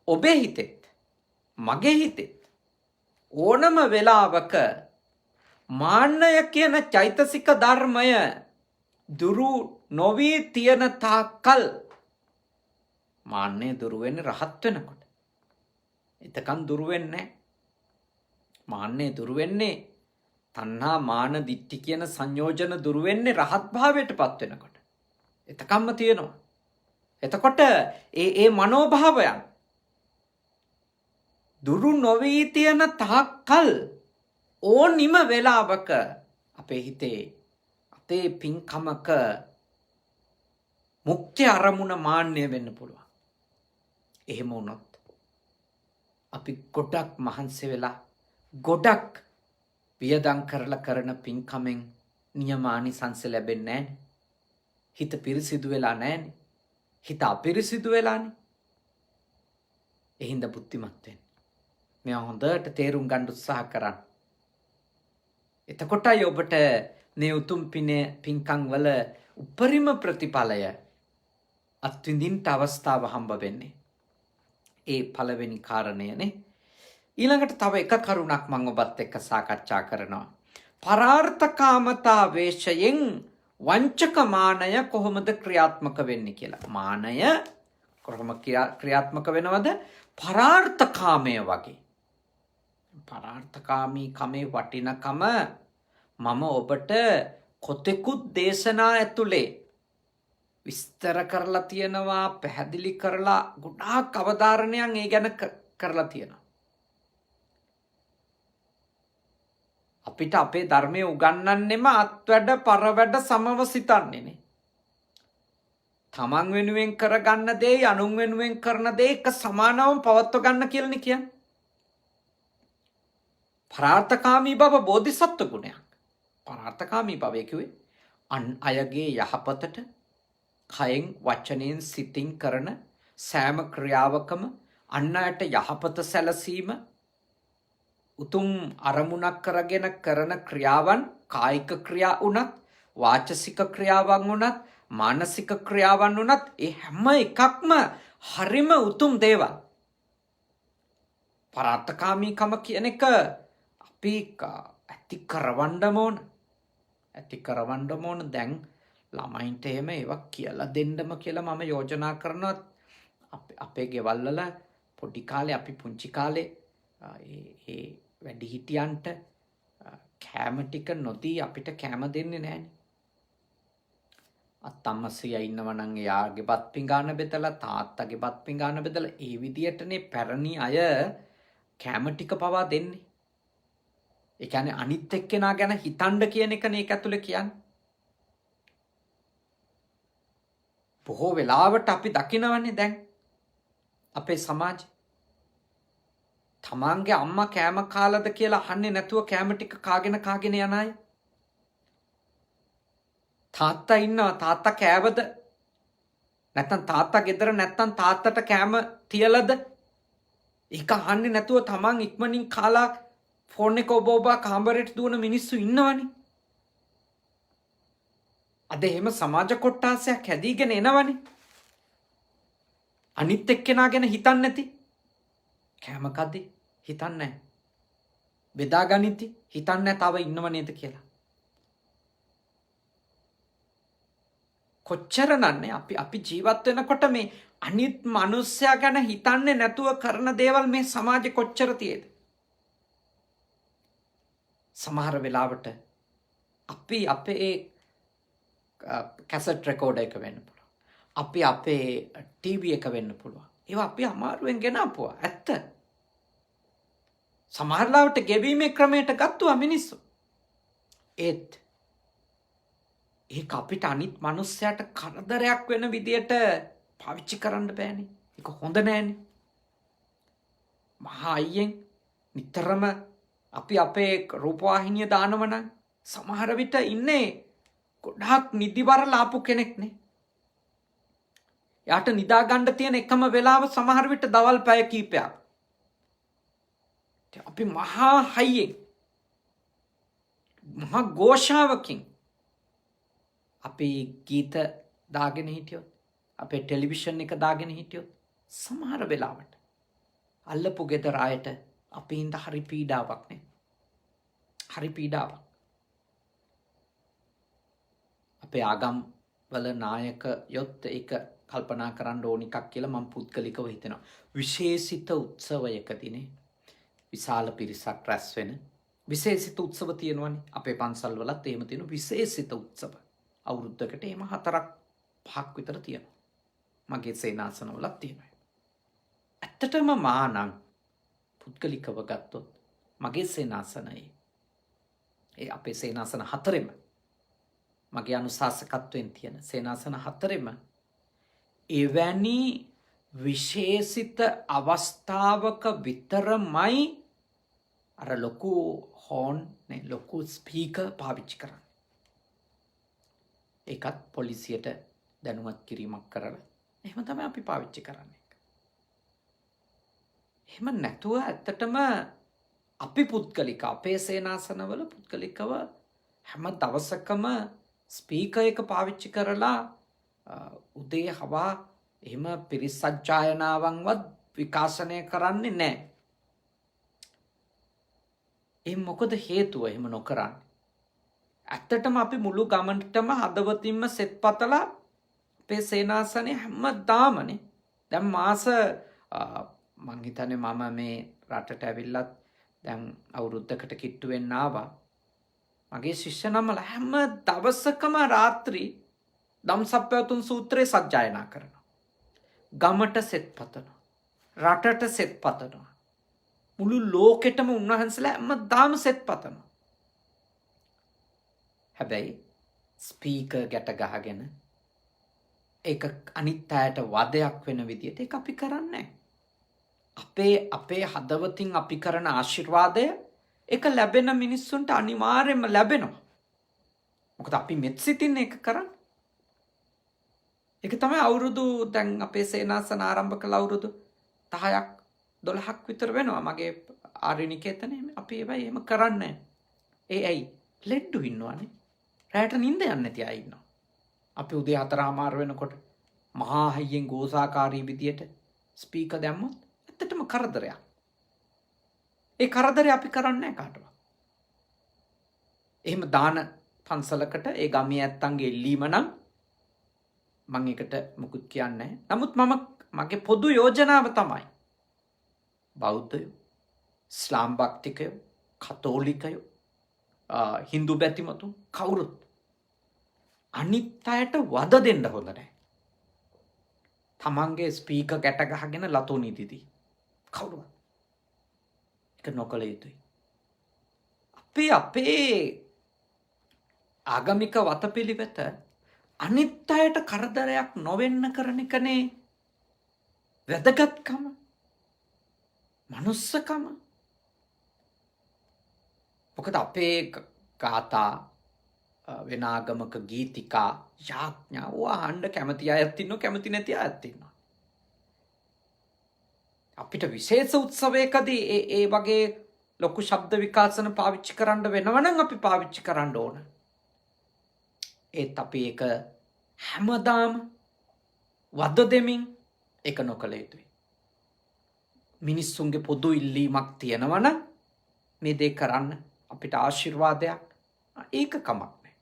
ඔබේ හිතෙත් මගේ හිතෙත් ඕනම වෙලාවක මාන්නය කියන චෛතසික ධර්මය දුරු නොවී තියෙන තාක්කල් මාන්නය දුරු වෙන්නේ රහත් වෙනකොට. එතකන් දුරු වෙන්නේ නැහැ. මාන්නය දුරු වෙන්නේ තණ්හා මාන දිට්ඨි කියන සංයෝජන දුරු වෙන්නේ රහත් භාවයටපත් වෙනකොට. එතකම්ම තියෙනවා. එතකොට ඒ මනෝභාවයන් දුරු නොවී තියෙන තාක්කල් ඕනිම වෙලාවක අපේ හිතේ අපේ පින්කමක මුක්ති අරමුණ මාන්නය වෙන්න පුළුවන්. එහෙම වුණොත් අපි ගොඩක් මහන්සි වෙලා ගොඩක් වියදම් කරලා කරන පින්කමෙන් නියමානිසංස ලැබෙන්නේ නැහැ. හිත පිරිසිදු වෙලා නැහැනේ. හිත අපිරිසිදු වෙලානේ. එහිඳ බුද්ධිමත් වෙන්න. මෙයා හොඳට තේරුම් ගන්න උත්සාහ කරන්න. එතකොටයි ඔබට මේ උතුම් පින්කම් වල උපරිම ප්‍රතිඵලය අත්විඳින්න අවස්ථාව හම්බ වෙන්නේ. ඒ පළවෙනි කාරණයනේ. ඊළඟට තව එක කරුණක් මම ඔබත් එක්ක සාකච්ඡා කරනවා. පරාර්ථකාමතා වේශයෙන් වංචක මානය කොහොමද ක්‍රියාත්මක වෙන්නේ කියලා. මානය කොහොම ක්‍රියාත්මක වෙනවද? පරාර්ථකාමය වගේ. පරාර්ථකාමී කමේ වටිනකම මම ඔබට කොතෙකුත් දේශනා ඇතුලේ විස්තර කරලා තියෙනවා, පැහැදිලි කරලා ගොඩාක් අවධාරණයක් ඒ ගැන කරලා තියෙනවා. අපිට අපේ ධර්මයේ උගන්වන්නෙම අත්වැඩ පරවැඩ සමව සිතන්නේනේ. තමන් වෙනුවෙන් කරගන්න දේ අනුන් වෙනුවෙන් කරන දේ එක සමානවම පවත්ව ගන්න කියලානේ කියන්නේ. පරාර්ථකාමී බව බෝධිසත්ව ගුණයක්. පරාර්ථකාමී බව කිව්වේ අන් අයගේ යහපතට කයෙන් වචනයෙන් සිතින් කරන සෑම ක්‍රියාවකම අන් අයට යහපත සැලසීම උතුම් අරමුණක් කරගෙන කරන ක්‍රියාවන් කායික ක්‍රියා වුණත් වාචසික ක්‍රියාවන් වුණත් මානසික ක්‍රියාවන් වුණත් ඒ හැම එකක්ම හරිම උතුම් දේවල්. පරාර්ථකාමීකම කියන එක අපි ඇති කරවන්නම ඕන. දැන් ළමයින්ට එහෙම ඒවා කියලා දෙන්නම කියලා මම යෝජනා කරනවා. අපේ ගෙවල් වල පොඩි කාලේ අපි පුංචි කාලේ ඒ වැඩිහිටියන්ට කෑම ටික නොදී අපිට කෑම දෙන්නේ නැහැනේ. අත්තම්මසිය ඉන්නවනම් එයාගේ බත් පිඟාන බෙදලා තාත්තගේ බත් පිඟාන බෙදලා ඒ විදියටනේ පැරණි අය කෑම ටික පවා දෙන්නේ. ඒ කියන්නේ අනිත් එක්කෙනා ගැන හිතන්න කියන එකනේ ඒක ඇතුලේ කියන්නේ. බොහෝ වෙලාවට අපි දකිනවනේ දැන් අපේ සමාජේ තමන්ගේ අම්මා කෑම කාලද කියලා අහන්නේ නැතුව කෑම ටික කාගෙන යන අය. තාත්තා ඉන්නවා තාත්තා කෑවද නැත්නම් තාත්තා ගෙදර නැත්නම් තාත්තට කෑම තියලද ඒක අහන්නේ නැතුව තමන් ඉක්මනින් කාලා ෆෝන් එක ඔබ කාමරේට දුවන මිනිස්සු ඉන්නවනේ. අද එහෙම සමාජ කොට්ටාසයක් හැදීගෙන එනවනේ. අනිත් එක්කෙනා ගැන හිතන්නේ නැති. කෑම කද්දි හිතන්නේ නැහැ. බෙදා ගනිද්දි හිතන්නේ තව ඉන්නව නේද කියලා. කොච්චර නන්නේ අපි ජීවත් වෙනකොට මේ අනිත් මිනිස්සයා ගැන හිතන්නේ නැතුව කරන දේවල් මේ සමාජෙ කොච්චර තියෙද? සමහර වෙලාවට අපි අපේ කැසට් රෙකෝඩර් එක වෙන්න පුළුවන්. අපි අපේ ටීවී එක වෙන්න පුළුවන්. ඒවා අපි අමාරුවෙන් ගෙනාපුවා. ඇත්ත. සමහර ලාවට ගෙවීමේ ක්‍රමයට ගත්තා මිනිස්සු. ඒත් ඒක අපිට අනිත් මිනිස්සයාට කරදරයක් වෙන විදියට පාවිච්චි කරන්න බෑනේ. ඒක හොඳ නෑනේ. මහා අයියෙන් නිතරම අපි අපේ රූපවාහිනිය දානව නම් සමහර විට ඉන්නේ ගොඩාක් නිදිබර ලාපු කෙනෙක්නේ. යාට නිදා ගන්න තියෙන එකම වෙලාව සමහර විට දවල් පැය කීපයක්. අපි මහා හයියෙන් මහා ഘോഷාවකින් අපි ගීත දාගෙන හිටියොත් අපේ ටෙලිවිෂන් එක දාගෙන හිටියොත් සමහර වෙලාවට අල්ලපු ගෙදර අයට අපි හින්ද හරි පීඩාවක් නේ. හරි පීඩාවක්. අපේ ආගම් වල නායකයොත් ඒක කල්පනා කරන්න ඕන එකක් කියලා මම පුද්ගලිකව හිතනවා. විශේෂිත උත්සවයකදීනේ විශාල පිරිසක් රැස් වෙන විශේෂිත උත්සව තියෙනවනේ. අපේ පන්සල් වලත් එහෙම තියෙන විශේෂිත උත්සව. අවුරුද්දකට එහෙම 4-5ක් විතර තියෙනවා. මගේ සේනාසන වලත් තියෙනවා. ඇත්තටම මානම් පුද්ගලිකව ගත්තොත් මගේ සේනාසනයේ ඒ අපේ සේනාසන 4ෙම මගේ අනුශාසකත්වයෙන් තියෙන සේනාසන 4ෙම එවැනි විශේෂිත අවස්ථාවක විතරමයි අර ලොකු හෝන් නේ ලොකු ස්පීකර් පාවිච්චි කරන්නේ. ඒකත් පොලිසියට දැනුවත් කිරීමක් කරලා එහෙම තමයි අපි පාවිච්චි කරන්නේ. එහෙම නැතුව ඇත්තටම අපි පුද්ගලික අපේ සේනාසනවල පුද්ගලිකව හැම දවසකම ස්පීකර් එක පාවිච්චි කරලා උදේ හවා එහෙම පිරිස් සජ්ජායනාවන්වත් විකාශනය කරන්නේ නැහැ. ඒ මොකද හේතුව එහෙම නොකරන්නේ? ඇත්තටම අපි මුළු ගමනටම හදවතින්ම සෙත් පතලා අපේ සේනාසනේ හැමදාමනේ දැන් මාස මං හිතන්නේ මම මේ රටට ඇවිල්ලත් දැන් අවුරුද්දකට කිට්ටු වෙන්න ආවා. මගේ ශිෂ්‍ය නමලා හැම දවසකම රාත්‍රී ධම්සප්පවතුන් සූත්‍රය සජ්ජායනා කරනවා. ගමට සෙත් පතනවා. රටට සෙත් පතනවා. මුළු ලෝකෙටම උන්වහන්සේලා හැමදාම සෙත් පතනවා. හැබැයි ස්පීකර් ගැට ගහගෙන ඒක අනිත් අයට වදයක් වෙන විදියට ඒක අපි කරන්නේ අපේ හදවතින් අපි කරන ආශිර්වාදය ඒක ලැබෙන මිනිස්සුන්ට අනිවාර්යයෙන්ම ලැබෙනවා. මොකද අපි මෙත් සිතින් ඒක කරන්නේ. ඒක තමයි අවුරුදු දැන් අපේ සේනාසන ආරම්භ කළ අවුරුදු 10ක් 12ක් විතර වෙනවා. මගේ ආර්යනිකේතනේ අපි ඒවයි එහෙම කරන්නේ. ඒ ඇයි ලෙඩ්ඩු ඉන්නවනේ. රැට නිින්ද යන්නේ නැති අය ඉන්නවා. අපි උදේ 4:00 වෙනකොට මහා හයියෙන් ගෝසාකාරී විදියට ස්පීකර් දැම්මොත් ඇත්තටම කරදරයක්. ඒ කරදරේ අපි කරන්නේ නැහැ කාටවත්. එහෙම දාන පන්සලකට ඒ ගමේ ඇත්තන්ගේ ඉල්ලීම නම් මම ඒකට මුකුත් කියන්නේ නැහැ. නමුත් මගේ පොදු යෝජනාව තමයි බෞද්ධයෝ, ඉස්ලාම් භක්තිකයෝ, කතෝලිකයෝ, හින්දු බැතිමතුන් කවුරුත් අනිත් අයට වද දෙන්න හොඳ නැහැ. තමන්ගේ ස්පීකර් ගැට ගහගෙන ලතෝනි දිදී කවුරුවත් ඒක නොකළ යුතුයි. අපේ ආගමික වතපිළිවෙත අනිත් අයට කරදරයක් නොවෙන්න කරන එකනේ වැදගත්කම, මනුස්සකම. මොකද අපේ ගාථා, වෙන ආගමක ගීතිකා, යාඥා අහන්න කැමති අයත් ඉන්නවා, කැමති නැති අයත් ඉන්නවා. අපිට විශේෂ උත්සවයකදී ඒ වගේ ලොකු ශබ්ද විකාශන පාවිච්චි කරන්න වෙනවනම් අපි පාවිච්චි කරන්න ඕන. ඒත් අපි ඒක හැමදාම වද දෙමින් ඒක නොකළ යුතුයි. මිනිස්සුන්ගේ පොදු ඉල්ලීමක් තියෙනවනම් මේ දේ කරන්න අපිට ආශිර්වාදයක්, ඒක කමක් නැහැ.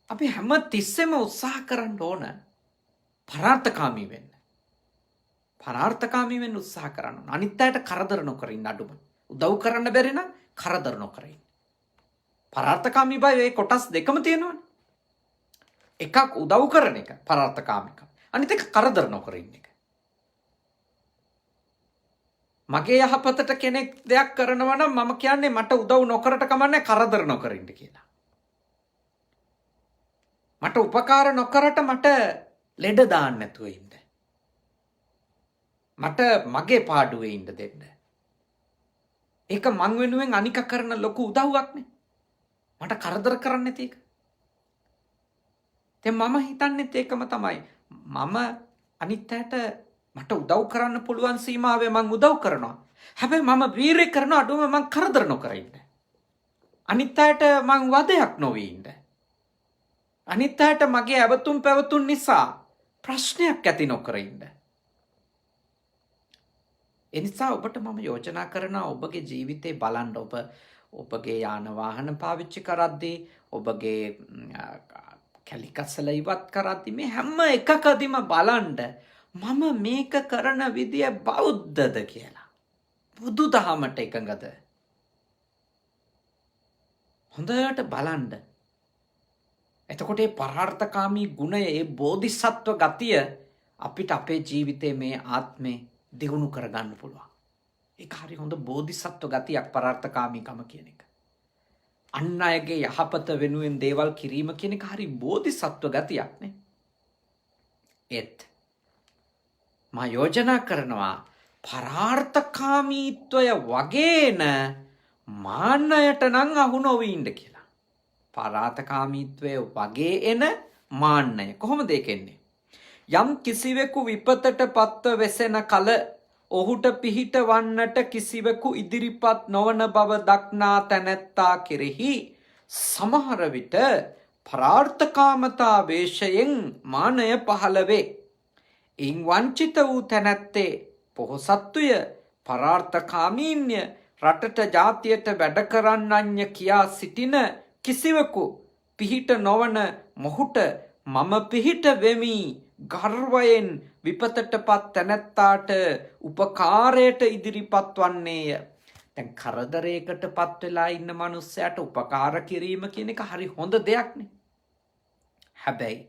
අපි හැම තිස්සෙම උත්සාහ කරන්න ඕන පරාර්ථකාමී වෙන්න. පරාර්ථකාමී වෙන්න උත්සාහ කරන්න ඕන. අනිත් අයට කරදර නොකර ඉන්න, අඩුම උදව් කරන්න බැරි නම් කරදර නොකර ඉන්න. පරාර්ථකාමී බව ඒ කොටස් දෙකම තියෙනවනේ. එකක් උදව් කරන එක පරාර්ථකාමිකම, අනිත් එක කරදර නොකර ඉන්න එක. මගේ යහපතට කෙනෙක් දෙයක් කරනවා නම් මම කියන්නේ මට උදව් නොකරට කමන්නේ, කරදර නොකර ඉන්න කියලා. මට උපකාර නොකරට මට ලෙඩ දාන්න නැතුව ඉන්න. මට මගේ පාඩුවේ ඉන්න දෙන්න. ඒක මං වෙනුවෙන් අනික කරන ලොකු උදව්වක්නේ. මට කරදර කරන්නේ නැති එක. දැන් මම හිතන්නේත් ඒකම තමයි. මම අනිත් අයට මට උදව් කරන්න පුළුවන් සීමාවේ මං උදව් කරනවා. හැබැයි මම වීරය කරන අඩුවම මං කරදර නොකර ඉන්න. අනිත් අයට මං වදයක් නොවී ඉන්න. අනිත් අයට මගේ ඇවතුම් පැවතුම් නිසා ප්‍රශ්නයක් ඇති නොකර ඉන්න. එනිසා ඔබට මම යෝජනා කරනවා ඔබගේ ජීවිතේ බලන්න. ඔබගේ යාන වාහන පාවිච්චි කරද්දී, ඔබගේ කැලිකසල ඉවත් කරද්දී මේ හැම එකකදීම බලන්න මම මේක කරන විදිය බෞද්ධද කියලා. බුදුදහමට එකඟද? හොඳට බලන්න. එතකොට මේ පරාර්ථකාමී ගුණය, ඒ බෝධිසත්ව ගතිය අපිට අපේ ජීවිතේ මේ ආත්මේ දියුණු කරගන්න පුළුවන්. ඒක හරි හොඳ බෝධිසත්ව ගතියක්, පරාර්ථකාමීකම කියන එක. අන් අයගේ යහපත වෙනුවෙන් දේවල් කිරීම කියන එක හරි බෝධිසත්ව ගතියක් නේ. ඒත් මා යෝජනා කරනවා පරාර්ථකාමීත්වය වගේන මාන්නයට නම් අහු නොවී ඉන්න කියලා. පරාර්ථකාමීත්වය වගේ එන මාන්නය කොහොමද ඒක එන්නේ? යම් කිසිවෙකු විපතට පත්ව වෙසෙන කල ඔහුට පිහිට වන්නට කිසිවෙකු ඉදිරිපත් නොවන බව දක්නා තැනැත්තා කෙරෙහි සමහර විට පරාර්ථකාමතා වේශයෙන් මානය පහළ වේ. ඉන් වංචිත වූ තැනැත්තේ පොහොසත්තුය, පරාර්ථකාමීන්‍ය, රටට ජාතියට වැඩ කරන්නන්ය කියා සිටින කිසිවෙකු පිහිට නොවන මොහුට මම පිහිට වෙමි ගර්වයෙන් විපතට පත් තැනැත්තාට උපකාරයට ඉදිරිපත් වන්නේය. දැන් කරදරයකට පත් වෙලා ඉන්න මනුස්සයාට උපකාර කිරීම කියන එක හරි හොඳ දෙයක්නේ. හැබැයි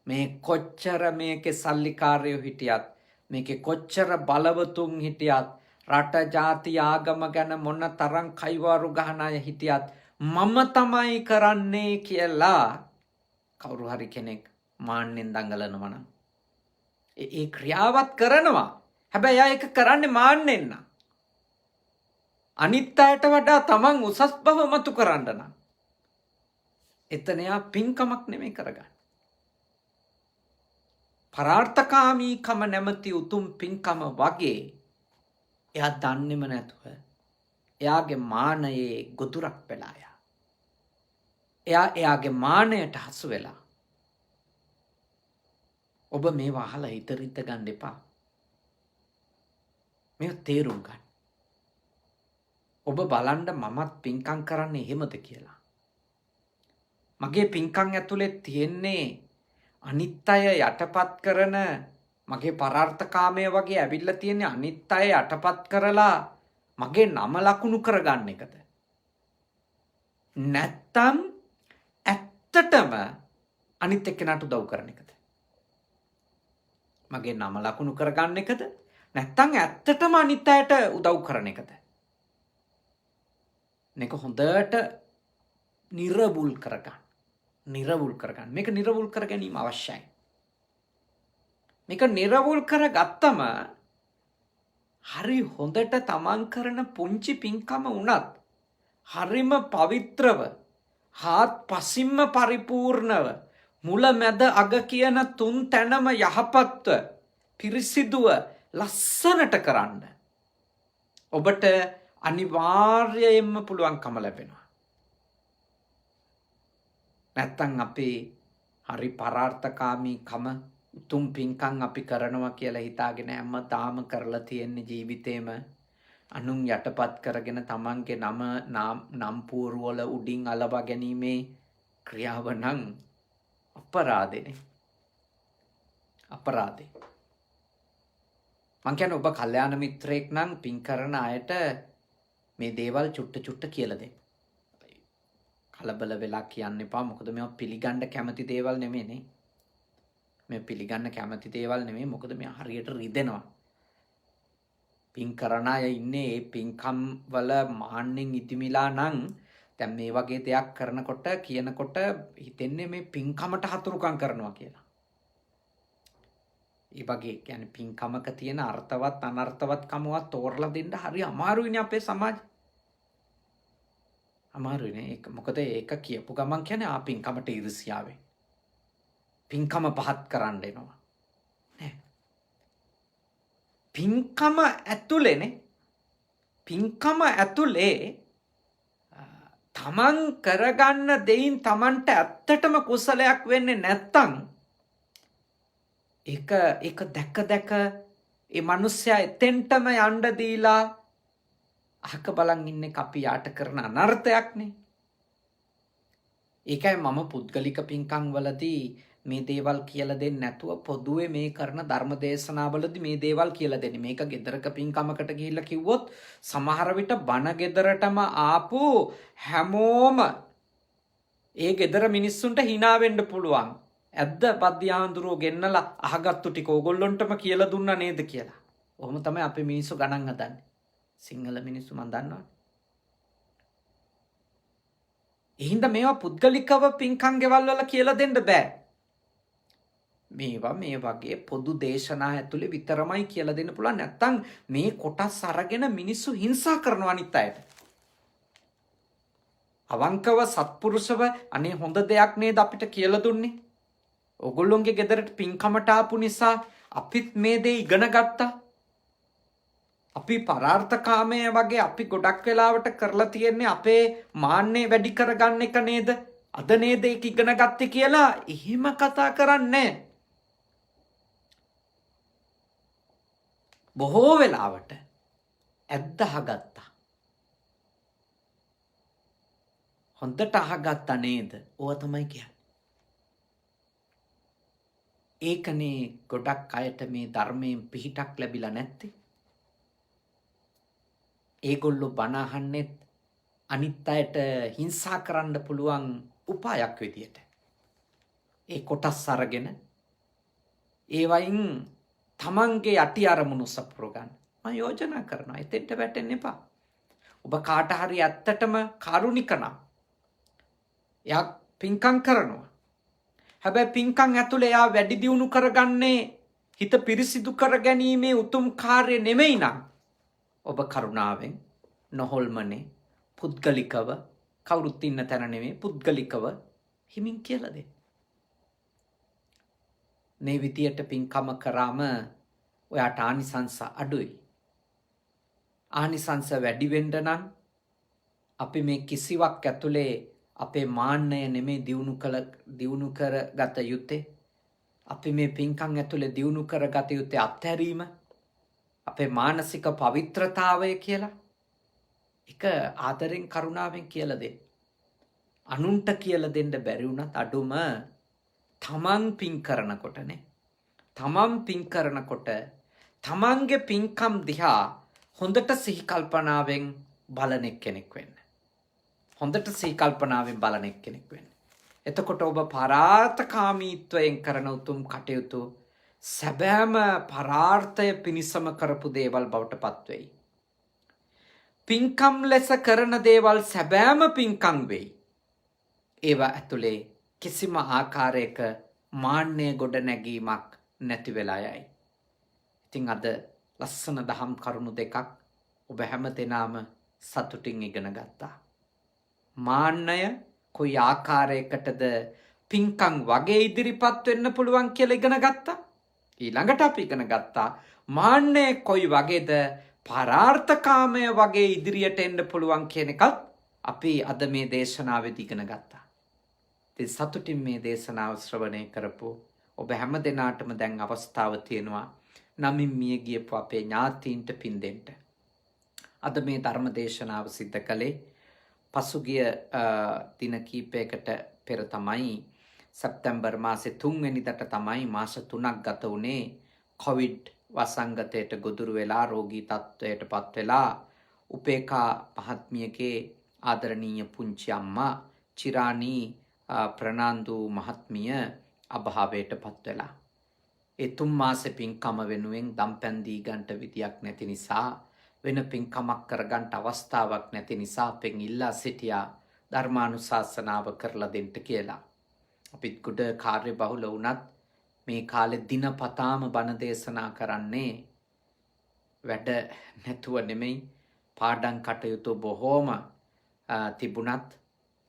මේ කොච්චර මේකේ සල්ලිකාරයෝ හිටියත්, මේකේ කොච්චර බලවතුන් හිටියත්, රට ජාති ආගම ගැන මොන තරම් කයිවාරු ගහන අය හිටියත් මම තමයි කරන්නේ කියලා කවුරු හරි කෙනෙක් මාන්නෙන් දඟලනවා නම් ඒ ක්‍රියාවත් කරනවා. හැබැයි එයා ඒක කරන්නේ මාන්නෙන් නම්. අනිත් අයට වඩා තමන් උසස් බව මතු කරන්න නම් එතන එයා පින්කමක් නෙමෙයි කරගන්නේ. පරාර්ථකාමීකම නැමැති උතුම් පින්කම වගේ එයා දන්නේම නැතුව එයාගේ මානයේ ගොදුරක් වෙලා එයාගේ මානයට හසු වෙලා. ඔබ මේ වහලා හිතරිත ගන්න එපා. මේ තේරුම් ගන්න. ඔබ බලන්න මමත් පින්කම් කරන්නේ එහෙමද කියලා. මගේ පින්කම් ඇතුලේ තියෙන්නේ අනිත් අය යටපත් කරන මගේ පරාර්ථකාමයේ වගේ ඇවිල්ලා තියෙන්නේ අනිත් අය යටපත් කරලා මගේ නම ලකුණු කරගන්න එකද? නැත්තම් ඇත්තටම අනිත් එක්කෙනාට උදව් කරන එකද? මගේ නම ලකුණු කරගන්න එකද? නැත්තම් ඇත්තටම අනිත් අයට උදව් කරන එකද? මේක හොඳට නිර්වුල් කරගන්න. මේක නිර්වුල් කර ගැනීම අවශ්‍යයි. මේක නිර්වුල් කරගත්තම හරි හොඳට තමන් කරන පුංචි පින්කම වුණත් හරිම පවිත්‍රව, හාත්පසින්ම පරිපූර්ණව, මුල මැද අග කියන තුන් තැනම යහපත්ව, පිරිසිදුව, ලස්සනට කරන්න ඔබට අනිවාර්යයෙන්ම පුළුවන්කම ලැබෙනවා. නැත්තම් අපේ හරි පරාර්ථකාමීකම උතුම් පින්කම් අපි කරනවා කියලා හිතාගෙන හැමදාම කරලා තියෙන ජීවිතේම අනුන් යටපත් කරගෙන තමන්ගේ නම් පුවරුවල උඩින් අලවා ගැනීමේ ක්‍රියාව නම් අපරාධනේ. අපරාධේ. මං කියන්නේ ඔබ කල්යාණ මිත්‍රයෙක් නම් පින් කරන අයට මේ දේවල් චුට්ට කියලා දෙන්න. කලබල වෙලා කියන්න එපා. මොකද මේවා පිළිගන්න කැමති දේවල් නෙමෙයිනේ. මේ පිළිගන්න කැමති දේවල් නෙමෙයි. මොකද මේ හරියට රිදෙනවා. පින් කරන අය ඉන්නේ ඒ පින්කම් වල මාන්නෙන් ඉදිමිලා නම් දැන් මේ වගේ දෙයක් කරනකොට කියනකොට හිතෙන්නේ මේ පින්කමට හතුරුකම් කරනවා කියලා. ඒ වගේ කියන්නේ පින්කමක තියෙන අර්ථවත් අනර්ථවත් කමවත් තෝරලා දෙන්න හරි අමාරුයිනේ අපේ සමාජේ. අමාරුයිනේ ඒක. මොකද ඒක කියපු ගමන් කියන්නේ පින්කමට ඊර්ෂ්‍යාවෙන්. පින්කම පහත් කරන්න එනවා. නෑ. පින්කම ඇතුළේනේ. පින්කම ඇතුලේ තමන් කරගන්න දෙයින් තමන්ට ඇත්තටම කුසලයක් වෙන්නේ නැත්තම් ඒක දැක ඒ මිනිස්සයා එතෙන්ටම යන්න දීලා අහක බලන් ඉන්නේ අපි යාට කරන අනර්ථයක්නේ. ඒකයි මම පුද්ගලික පින්කම් වලදී මේ දේවල් කියලා දෙන්නේ නැතුව පොදුවේ මේ කරන ධර්ම දේශනාවලදී මේ දේවල් කියලා දෙන්නේ. මේක ගෙදරක පින්කමකට ගිහිල්ලා කිව්වොත් සමහර විට බණ ගෙදරටම ආපු හැමෝම ඒ ගෙදර මිනිස්සුන්ට hina වෙන්න පුළුවන්. ඇද්ද පද්‍යාඳුරෝ ගෙන්නලා අහගත්තු ටික ඕගොල්ලොන්ටම කියලා දුන්නා නේද කියලා. ඔහොම තමයි අපේ මිනිස්සු ගණන් හදන්නේ. සිංහල මිනිස්සු මන් දන්නවා. එහෙනම් මේවා පුද්ගලිකව පින්කම් ගෙවල් වල කියලා දෙන්න බෑ. මේවා මේ වගේ පොදු දේශනා ඇතුලේ විතරමයි කියලා දෙන්න පුළුවන්. නැත්තම් මේ කොටස් අරගෙන මිනිස්සු හිංසා කරනවා අනිත් අයට. අවංකව සත්පුරුෂව අනේ හොඳ දෙයක් නේද අපිට කියලා දුන්නේ. ඔගොල්ලොන්ගේ ගෙදරට පින්කමට ආපු නිසා අපිත් මේ දේ ඉගෙන ගත්තා. අපි පරාර්ථකාමය වගේ අපි ගොඩක් වෙලාවට කරලා තියෙන්නේ අපේ මාන්නේ වැඩි කරගන්න එක නේද? අද නේද ඒක ඉගෙන ගත්තේ කියලා එහෙම කතා කරන්නේ. බොහෝ වෙලාවට ඇත්ත අහගත්තා. හොඳට අහගත්තා නේද? ඕව තමයි කියන්නේ. ඒකනේ ගොඩක් අයට මේ ධර්මයෙන් පිහිටක් ලැබිලා නැත්තේ. ඒගොල්ලෝ බණ අහන්නෙත් අනිත් අයට හිංසා කරන්න පුළුවන් උපායක් විදියට. ඒ කොටස් අරගෙන ඒවයින් තමන්ගේ යටි අරමුණු සපුර ගන්න. මම යෝජනා කරනවා එතෙන්ට වැටෙන්න එපා. ඔබ කාට හරි ඇත්තටම කාරුණික නම් එයා පින්කම් කරනවා. හැබැයි පින්කම් ඇතුලේ එයා වැඩි දියුණු කරගන්නේ හිත පිරිසිදු කරගැනීමේ උතුම් කාර්ය නෙමෙයි නම් ඔබ කරුණාවෙන් නොහොල්මනේ පුද්ගලිකව කවුරුත් ඉන්න තැන නෙමෙයි පුද්ගලිකව හිමින් කියලා දෙන්න. මේ විදියට පින්කම කරාම ඔයාට ආනිසංස අඩුයි. ආනිසංස වැඩි වෙන්න නම් අපි මේ කිසිවක් ඇතුලේ අපේ මාන්නය නෙමෙයි දියුණු කරගත යුත්තේ. අපි මේ පින්කම් ඇතුලේ දියුණු කරගත යුත්තේ අත්හැරීම. අපේ මානසික පවිත්‍රතාවය කියලා එක ආදරෙන් කරුණාවෙන් කියලා දෙන්න. අනුන්ට කියලා දෙන්න බැරි වුණත් අඩුම තමන් පින් කරනකොටනේ. තමන් පින් කරනකොට තමන්ගේ පින්කම් දිහා හොඳට සිහි කල්පනාවෙන් බලන එක්කෙනෙක් වෙන්න. හොඳට සිහි කල්පනාවෙන් බලන එක්කෙනෙක් වෙන්න. එතකොට ඔබ පරාර්ථකාමීත්වයෙන් කරන උතුම් කටයුතු සැබෑම පරාර්ථය පිණිසම කරපු දේවල් බවට පත්වෙයි. පින්කම් ලෙස කරන දේවල් සැබෑම පින්කම් වෙයි. ඒවා ඇතුලේ කිසිම ආකාරයක මාන්නය ගොඩ නැගීමක් නැති වෙලා යයි. ඉතින් අද ලස්සන දහම් කරුණු දෙකක් ඔබ හැම දෙනාම සතුටින් ඉගෙන ගත්තා. මාන්නය කොයි ආකාරයකටද පින්කම් වගේ ඉදිරිපත් වෙන්න පුළුවන් කියලා ඉගෙන ගත්තා. ඊළඟට අපි ඉගෙන ගත්තා මාන්නය කොයි වගේද පරාර්ථකාමය වගේ ඉදිරියට එන්න පුළුවන් කියන එකත් අපි අද මේ දේශනාවේදී ඉගෙන ගත්තා. ඉතින් සතුටින් මේ දේශනාව ශ්‍රවණය කරපු ඔබ හැම දෙනාටම දැන් අවස්ථාව තියෙනවා නමින් මිය ගියපු අපේ ඥාතීන්ට පින් දෙන්න. අද මේ ධර්ම දේශනාව සිද්ධ කළේ පසුගිය දින කීපයකට පෙර තමයි සැප්තැම්බර් මාසේ 3 වෙනිදාට තමයි මාස 3ක් ගත වුණේ කොවිඩ් වසංගතයට ගොදුරු වෙලා රෝගී තත්ත්වයට පත් වෙලා උපේකා මහත්මියගේ ආදරණීය පුංචි අම්මා චිරාණී ප්‍රනාන්දු මහත්මිය අභාවයට පත් වෙලා. ඒ 3 මාසේ පින්කම වෙනුවෙන් දම්පැන් දී ගන්නට විදියක් නැති නිසා වෙන පින්කමක් කරගන්න අවස්ථාවක් නැති නිසා අපෙන් ඉල්ලා සිටියා ධර්මානුශාසනාව කරලා දෙන්න කියලා. අපිත් ගොඩ කාර්ය බහුල වුණත් මේ කාලේ දිනපතාම බණ දේශනා කරන්නේ වැඩ නැතුව නෙමෙයි පාඩම් කටයුතු බොහෝම තිබුණත්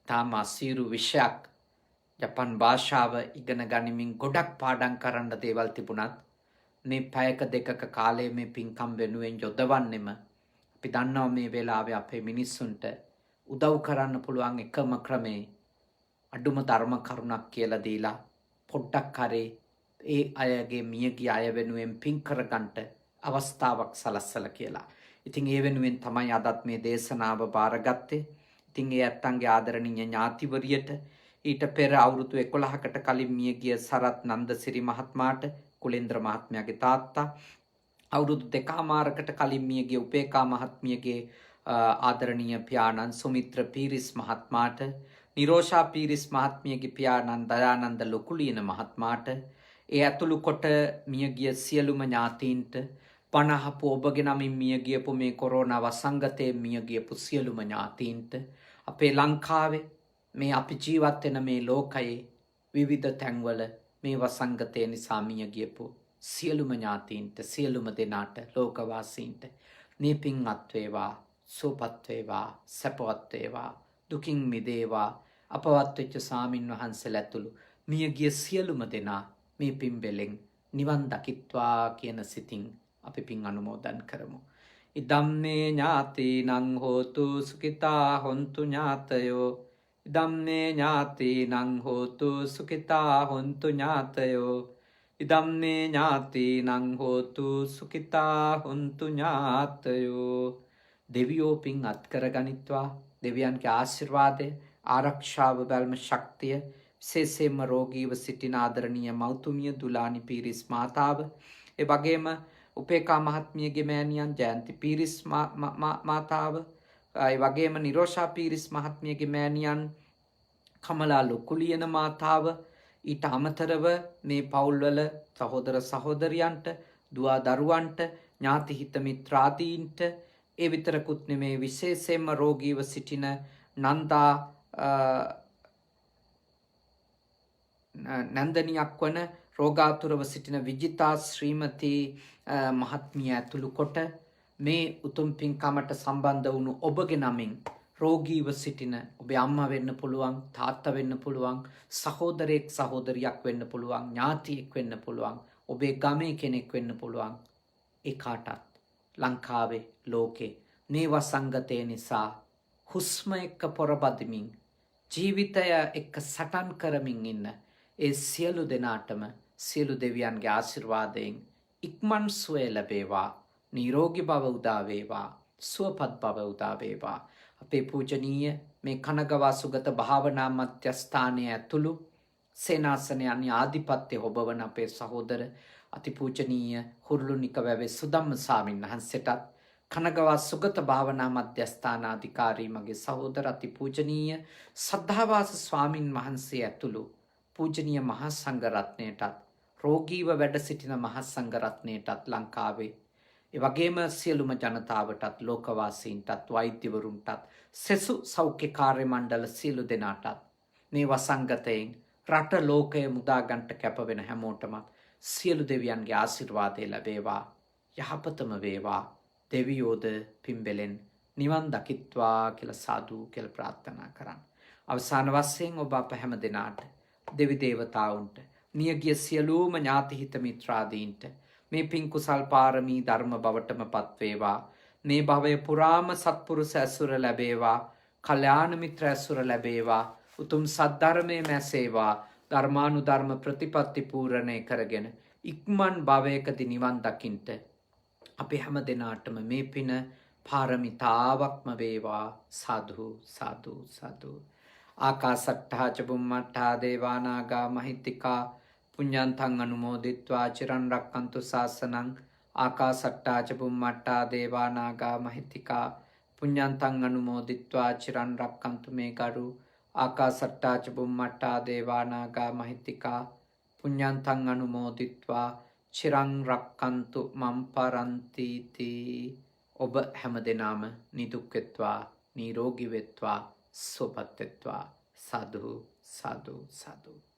තාම අසීරු විෂයක් ජපන් භාෂාව ඉගෙන ගනිමින් ගොඩක් පාඩම් කරන්න දේවල් තිබුණත් මේ පැයක දෙකක කාලයේ මේ පින්කම් වෙනුවෙන් යොදවන්නෙම අපි දන්නවා මේ වෙලාවේ අපේ මිනිස්සුන්ට උදව් කරන්න පුළුවන් එකම ක්‍රමේ අඩුම ධර්ම කරුණක් කියලා දීලා පොඩ්ඩක් හරි ඒ අයගේ මියගිය අය වෙනුවෙන් පින් කරගන්නට අවස්ථාවක් සලස්සලා කියලා. ඉතින් ඒ වෙනුවෙන් තමයි අදත් මේ දේශනාව බාරගත්තේ. ඉතින් ඒ ඇත්තන්ගේ ආදරණීය ඥාතිවරියට ඊට පෙර අවුරුදු 11කට කලින් මියගිය සරත් නන්දසිරි මහත්මයාට කුලේන්ද්‍ර මහත්මයාගේ තාත්තා අවුරුදු 2මාරකට කලින් මියගිය උපේකා මහත්මියගේ ආදරණීය පියාණන් සුමිත්‍ර පීරිස් මහත්මයාට නිරෝෂා පීරිස් මහත්මියගේ පියාණන් දයානන්ද ලොකුලියන මහත්මයාට ඒ ඇතුළු කොට මියගිය සියලුම ඥාතීන්ට පණහපු ඔබගේ නමින් මියගියපු මේ කොරෝනා වසංගතයේ මියගියපු සියලුම ඥාතීන්ට අපේ ලංකාවේ මේ අපි ජීවත් වෙන මේ ලෝකයේ විවිධ තැන්වල මේ වසංගතය නිසා මියගියපු සියලුම ඥාතීන්ට සියලුම දෙනාට ලෝකවාසීන්ට මේ පින් අත්වේවා සුවපත් වේවා සැපවත් වේවා දුකින් මිදේවා අපවත් වෙච්ච සාමින් වහන්සේලා ඇතුළු මියගිය සියලුම දෙනා මේ පින් බෙලෙන් නිවන් දකිත්වා කියන සිතින් අපි පින් අනුමෝදන් කරමු. ඉදම්මේ ඥාතිනං හෝතු සුඛිතා හොන්තු ඥාතයෝ ඉදම්මේ ඥාතිනං හෝතු සුඛිතා හොන්තු ඥාතයෝ ඉදම්මේ ඥාතිනං හෝතු සුඛිතා හොන්තු ඥාතයෝ. දෙවියෝ පින් අත් කරගනිත්වා. දෙවියන්ගේ ආශිර්වාදය ආරක්ෂාව බැල්ම ශක්තිය විශේෂයෙන්ම රෝගීව සිටින ආදරණීය මෞතුමිය දුලානි පීරිස් මාතාව ඒ වගේම උපේකා මහත්මියගේ මෑණියන් ජයන්ති පීරිස් මාතාව ඒ වගේම නිරෝෂා පීරිස් මහත්මියගේ මෑණියන් කමලා ලොකුලියන මාතාව ඊට අමතරව මේ පවුල්වල සහෝදර සහෝදරියන්ට දුවා දරුවන්ට ඥාති හිත මිත්‍රාදීන්ට ඒ විතරකුත් නෙමේ විශේෂයෙන්ම රෝගීව සිටින නන්දා නන්දනියක් වන රෝගාතුරව සිටින විජිතා ශ්‍රීමති මහත්මිය ඇතුළු කොට මේ උතුම් පින්කමට සම්බන්ධ වුණු ඔබගේ නමින් රෝගීව සිටින ඔබේ අම්මා වෙන්න පුළුවන් තාත්තා වෙන්න පුළුවන් සහෝදරයෙක් සහෝදරියක් වෙන්න පුළුවන් ඥාතියෙක් වෙන්න පුළුවන් ඔබේ ගමේ කෙනෙක් වෙන්න පුළුවන් ඒ කාටත් ලංකාවේ ලෝකේ මේ වසංගතය නිසා හුස්ම එක්ක පොරබදිමින් ජීවිතය එක්ක සටන් කරමින් ඉන්න ඒ සියලු දෙනාටම සියලු දෙවියන්ගේ ආශිර්වාදයෙන් ඉක්මන් සුවය ලැබේවා නිරෝගී බව උදා වේවා සුවපත් බව උදා වේවා. අපේ පූජනීය මේ කනගවා සුගත භාවනා මධ්‍යස්ථානය ඇතුළු සේනාසනයන් ආධිපත්‍ය හොබවන අපේ සහෝදර අතිපූජනීය හුරුළුනික වැවේ සුදම්ම ස්වාමීන් වහන්සේටත් කනගවා සුගත භාවනා මධ්‍යස්ථානාධිකාරී මගේ සහෝදර අති පූජනීය සද්ධාවාස ස්වාමින් වහන්සේ ඇතුළු පූජනීය මහා සංඝරත්නයටත් රෝගීව වැඩ සිටින මහා සංඝරත්නයටත් ලංකාවේ ඒ වගේම සියලුම ජනතාවටත් ලෝකවාසීන්ටත් වෛද්‍යවරුන්ටත් සෙසු සෞඛ්‍ය කාර්ය මණ්ඩල සියලු දෙනාටත් මේ වසංගතයෙන් රට ලෝකය මුදාගන්ට කැපවෙන හැමෝටමත් සියලු දෙවියන්ගේ ආශිර්වාදය ලැබේවා යහපතම වේවා දෙවියෝද පිම්බෙලෙන් නිවන් දකිත්වා කියලා සාදු කියලා ප්‍රාර්ථනා කරන්න. අවසාන වශයෙන් ඔබ අප හැම දෙනාට දෙවි දේවතාවුන්ට මියගිය සියලුම ඥාති හිත මිත්‍රාදීන්ට මේ පින් කුසල් පාරමී ධර්ම බවටම පත්වේවා. මේ භවය පුරාම සත්පුරුෂ ඇසුර ලැබේවා. කල්යාණ මිත්‍ර ඇසුර ලැබේවා. උතුම් සද්ධර්මයේ මැසේවා. ධර්මානුධර්ම ප්‍රතිපත්ති පූර්ණේ කරගෙන ඉක්මන් භවයකදී නිවන් දකින්ට අපි හැම දෙනාටම මේ පින පාරමිතාවක්ම වේවා. සාදු සාදු සාදු. ආකාසට්ඨා ච බුම්මට්ඨා දේවා නාග මහිත්‍තිකා පුඤ්ඤන්තං අනුමෝදිත්වා චිරන් රක්칸තු ශාසනං. ආකාසට්ඨා ච බුම්මට්ඨා දේවා නාග මහිත්‍තිකා පුඤ්ඤන්තං අනුමෝදිත්වා චිරන් රක්칸තු මේ ගරු. ආකාසට්ඨා ච බුම්මට්ඨා දේවා නාග මහිත්‍තිකා පුඤ්ඤන්තං අනුමෝදිත්වා චිරං රක්칸තු මම් පරන්ති. ඔබ හැම දෙනාම නිදුක් වෙත්වා නිරෝගී වෙත්වා සුවපත් වෙත්වා. සාදු සාදු සාදු.